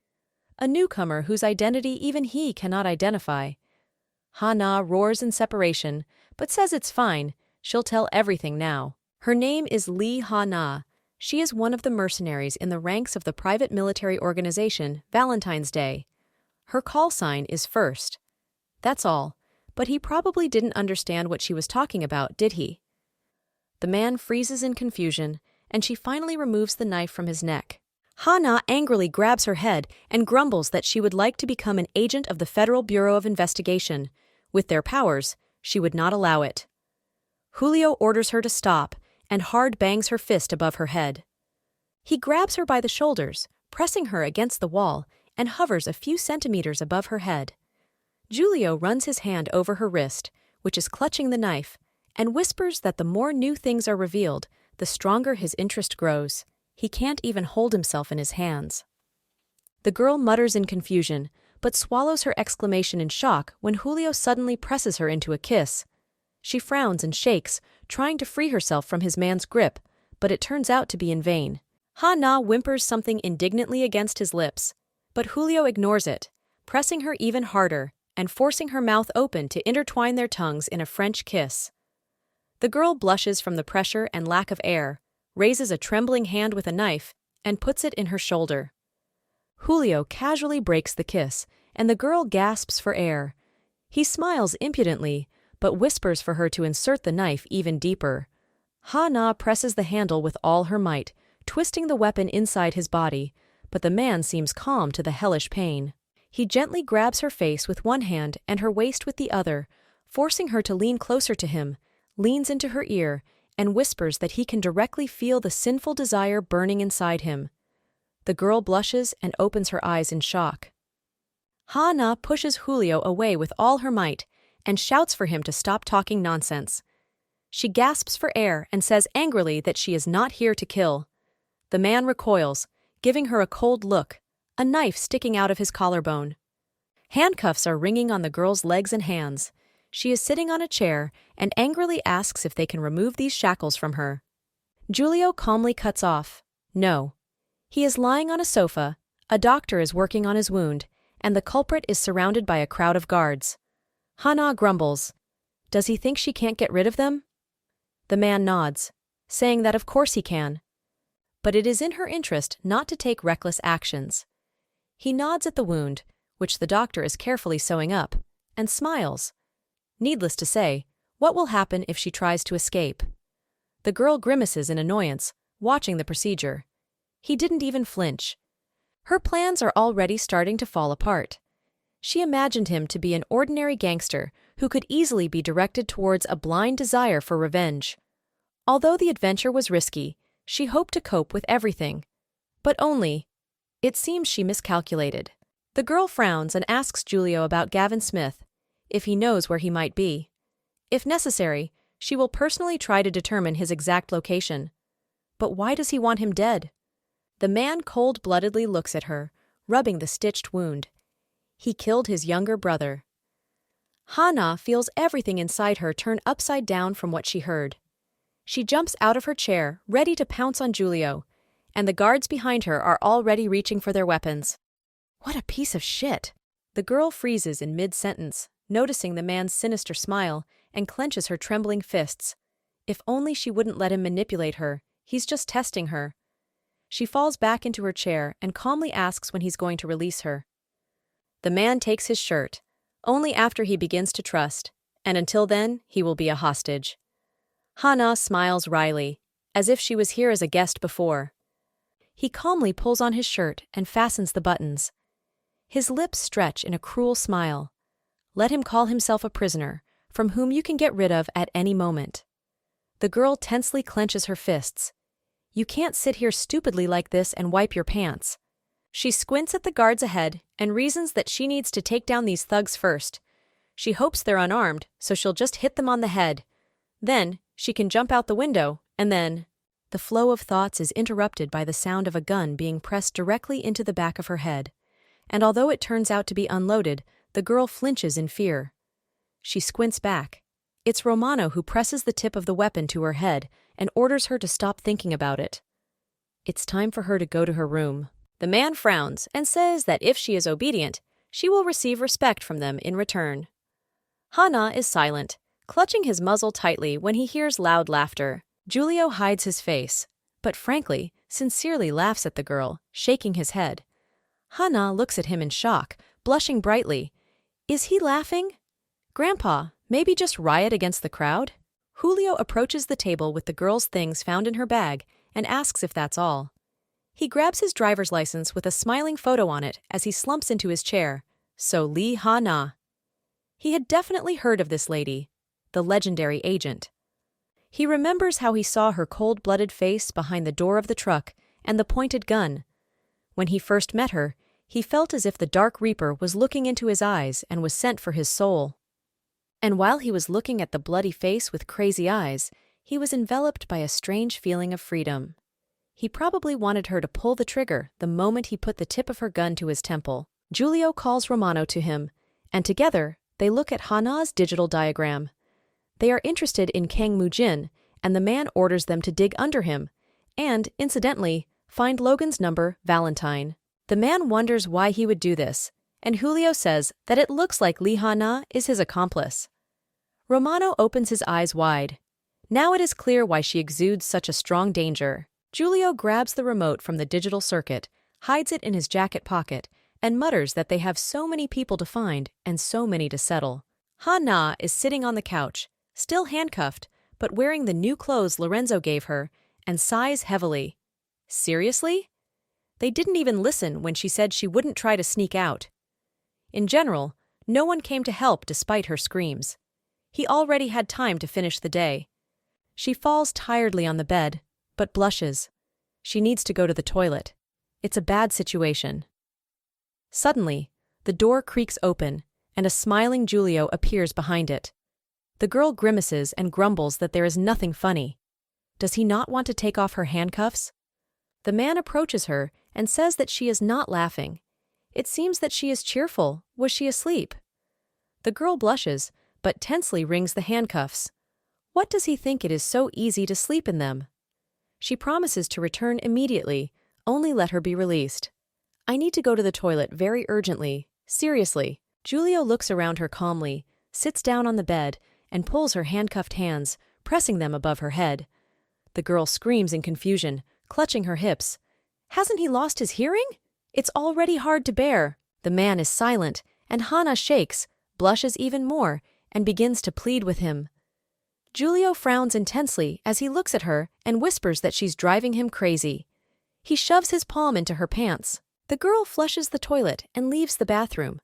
Speaker 1: A newcomer whose identity even he cannot identify. Hana roars in separation, but says it's fine, she'll tell everything now. Her name is Lee Ha-na. She is one of the mercenaries in the ranks of the private military organization Valentine's Day. Her call sign is First. That's all, but he probably didn't understand what she was talking about, did he? The man freezes in confusion, and she finally removes the knife from his neck. Hana angrily grabs her head and grumbles that she would like to become an agent of the Federal Bureau of Investigation. With their powers, she would not allow it. Julio orders her to stop and hard bangs her fist above her head. He grabs her by the shoulders, pressing her against the wall, and hovers a few centimeters above her head. Julio runs his hand over her wrist, which is clutching the knife, and whispers that the more new things are revealed, the stronger his interest grows. He can't even hold himself in his hands. The girl mutters in confusion, but swallows her exclamation in shock when Julio suddenly presses her into a kiss. She frowns and shakes, trying to free herself from his man's grip, but it turns out to be in vain. Ha-na whimpers something indignantly against his lips, but Julio ignores it, pressing her even harder and forcing her mouth open to intertwine their tongues in a French kiss. The girl blushes from the pressure and lack of air, raises a trembling hand with a knife, and puts it in her shoulder. Julio casually breaks the kiss, and the girl gasps for air. He smiles impudently, but whispers for her to insert the knife even deeper. Ha-na presses the handle with all her might, twisting the weapon inside his body, but the man seems calm to the hellish pain. He gently grabs her face with one hand and her waist with the other, forcing her to lean closer to him, leans into her ear, and whispers that he can directly feel the sinful desire burning inside him. The girl blushes and opens her eyes in shock. Ha-na pushes Julio away with all her might and shouts for him to stop talking nonsense. She gasps for air and says angrily that she is not here to kill. The man recoils, giving her a cold look, a knife sticking out of his collarbone. Handcuffs are ringing on the girl's legs and hands. She is sitting on a chair and angrily asks if they can remove these shackles from her. Julio calmly cuts off, "No." He is lying on a sofa, a doctor is working on his wound, and the culprit is surrounded by a crowd of guards. Hana grumbles. Does he think she can't get rid of them? The man nods, saying that of course he can. But it is in her interest not to take reckless actions. He nods at the wound, which the doctor is carefully sewing up, and smiles. Needless to say, what will happen if she tries to escape? The girl grimaces in annoyance, watching the procedure. He didn't even flinch. Her plans are already starting to fall apart. She imagined him to be an ordinary gangster who could easily be directed towards a blind desire for revenge. Although the adventure was risky, she hoped to cope with everything. But it seems she miscalculated. The girl frowns and asks Julio about Gavin Smith, if he knows where he might be. If necessary, she will personally try to determine his exact location. But why does he want him dead? The man cold-bloodedly looks at her, rubbing the stitched wound. He killed his younger brother. Hana feels everything inside her turn upside down from what she heard. She jumps out of her chair, ready to pounce on Julio, and the guards behind her are already reaching for their weapons. What a piece of shit! The girl freezes in mid-sentence, noticing the man's sinister smile, and clenches her trembling fists. If only she wouldn't let him manipulate her, he's just testing her. She falls back into her chair and calmly asks when he's going to release her. The man takes his shirt, only after he begins to trust, and until then, he will be a hostage. Hana smiles wryly, as if she was here as a guest before. He calmly pulls on his shirt and fastens the buttons. His lips stretch in a cruel smile. Let him call himself a prisoner, from whom you can get rid of at any moment. The girl tensely clenches her fists. You can't sit here stupidly like this and wipe your pants. She squints at the guards ahead and reasons that she needs to take down these thugs first. She hopes they're unarmed, so she'll just hit them on the head. Then, she can jump out the window, and then... The flow of thoughts is interrupted by the sound of a gun being pressed directly into the back of her head. And although it turns out to be unloaded, the girl flinches in fear. She squints back. It's Romano who presses the tip of the weapon to her head and orders her to stop thinking about it. It's time for her to go to her room. The man frowns and says that if she is obedient, she will receive respect from them in return. Hana is silent, clutching his muzzle tightly when he hears loud laughter. Julio hides his face, but frankly, sincerely laughs at the girl, shaking his head. Hana looks at him in shock, blushing brightly. Is he laughing? Grandpa, maybe just riot against the crowd? Julio approaches the table with the girl's things found in her bag and asks if that's all. He grabs his driver's license with a smiling photo on it as he slumps into his chair. So Lee Ha-na. He had definitely heard of this lady, the legendary agent. He remembers how he saw her cold-blooded face behind the door of the truck and the pointed gun. When he first met her, he felt as if the Dark Reaper was looking into his eyes and was sent for his soul. And while he was looking at the bloody face with crazy eyes, he was enveloped by a strange feeling of freedom. He probably wanted her to pull the trigger the moment he put the tip of her gun to his temple. Julio calls Romano to him, and together they look at Hana's digital diagram. They are interested in Kang Mujin, and the man orders them to dig under him, and, incidentally, find Logan's number, Valentine. The man wonders why he would do this, and Julio says that it looks like Lee Ha-na is his accomplice. Romano opens his eyes wide. Now it is clear why she exudes such a strong danger. Julio grabs the remote from the digital circuit, hides it in his jacket pocket, and mutters that they have so many people to find and so many to settle. Ha-na is sitting on the couch, still handcuffed, but wearing the new clothes Lorenzo gave her, and sighs heavily. Seriously? They didn't even listen when she said she wouldn't try to sneak out. In general, no one came to help despite her screams. He already had time to finish the day. She falls tiredly on the bed, but blushes. She needs to go to the toilet. It's a bad situation. Suddenly, the door creaks open, and a smiling Julio appears behind it. The girl grimaces and grumbles that there is nothing funny. Does he not want to take off her handcuffs? The man approaches her and says that she is not laughing. It seems that she is cheerful. Was she asleep? The girl blushes, but tensely wrings the handcuffs. What does he think it is so easy to sleep in them? She promises to return immediately, Only let her be released. I need to go to the toilet very urgently. Seriously. Julio looks around her calmly, sits down on the bed, and pulls her handcuffed hands, pressing them above her head. The girl screams in confusion, clutching her hips. Hasn't he lost his hearing? It's already hard to bear. The man is silent, and Hana shakes, blushes even more, and begins to plead with him. Julio frowns intensely as he looks at her and whispers that she's driving him crazy. He shoves his palm into her pants. The girl flushes the toilet and leaves the bathroom.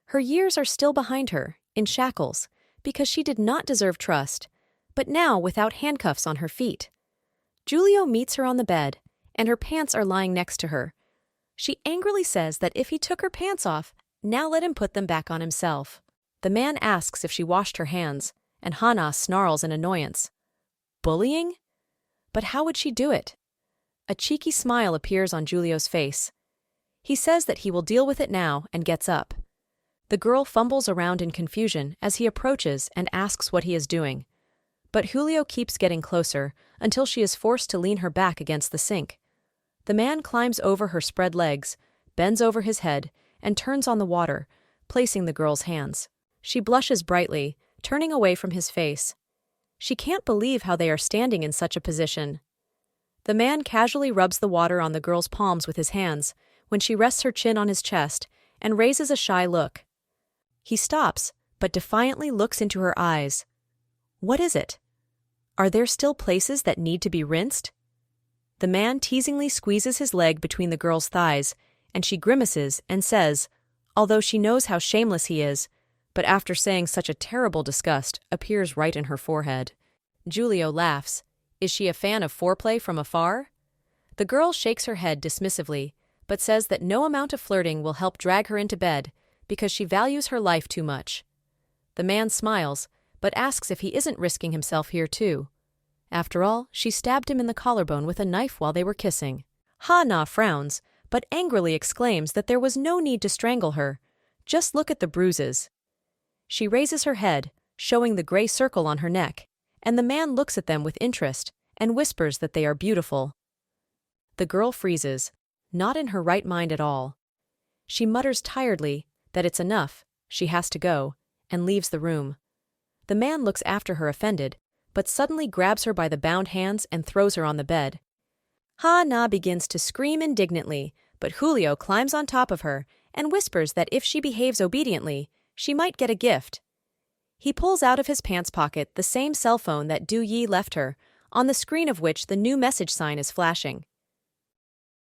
Speaker 1: Her years are still behind her, in shackles, because she did not deserve trust, but now without handcuffs on her feet. Julio meets her on the bed, and her pants are lying next to her. She angrily says that if he took her pants off, now let him put them back on himself. The man asks if she washed her hands, and Hana snarls in annoyance. Bullying? But how would she do it? A cheeky smile appears on Julio's face. He says that he will deal with it now and gets up. The girl fumbles around in confusion as he approaches and asks what he is doing. But Julio keeps getting closer until she is forced to lean her back against the sink. The man climbs over her spread legs, bends over his head, and turns on the water, placing the girl's hands. She blushes brightly, turning away from his face. She can't believe how they are standing in such a position. The man casually rubs the water on the girl's palms with his hands when she rests her chin on his chest and raises a shy look. He stops, but defiantly looks into her eyes. What is it? Are there still places that need to be rinsed? The man teasingly squeezes his leg between the girl's thighs, and she grimaces and says, although she knows how shameless he is, but after saying such a terrible disgust appears right in her forehead. Julio laughs. Is she a fan of foreplay from afar? The girl shakes her head dismissively, but says that no amount of flirting will help drag her into bed because she values her life too much. The man smiles, but asks if he isn't risking himself here too. After all, she stabbed him in the collarbone with a knife while they were kissing. Ha-na frowns, but angrily exclaims that there was no need to strangle her. Just look at the bruises. She raises her head, showing the gray circle on her neck, and the man looks at them with interest and whispers that they are beautiful. The girl freezes, not in her right mind at all. She mutters tiredly that it's enough, she has to go, and leaves the room. The man looks after her offended, but suddenly grabs her by the bound hands and throws her on the bed. Ha-na begins to scream indignantly, but Julio climbs on top of her and whispers that if she behaves obediently, she might get a gift. He pulls out of his pants pocket the same cell phone that Du Yi left her, on the screen of which the new message sign is flashing.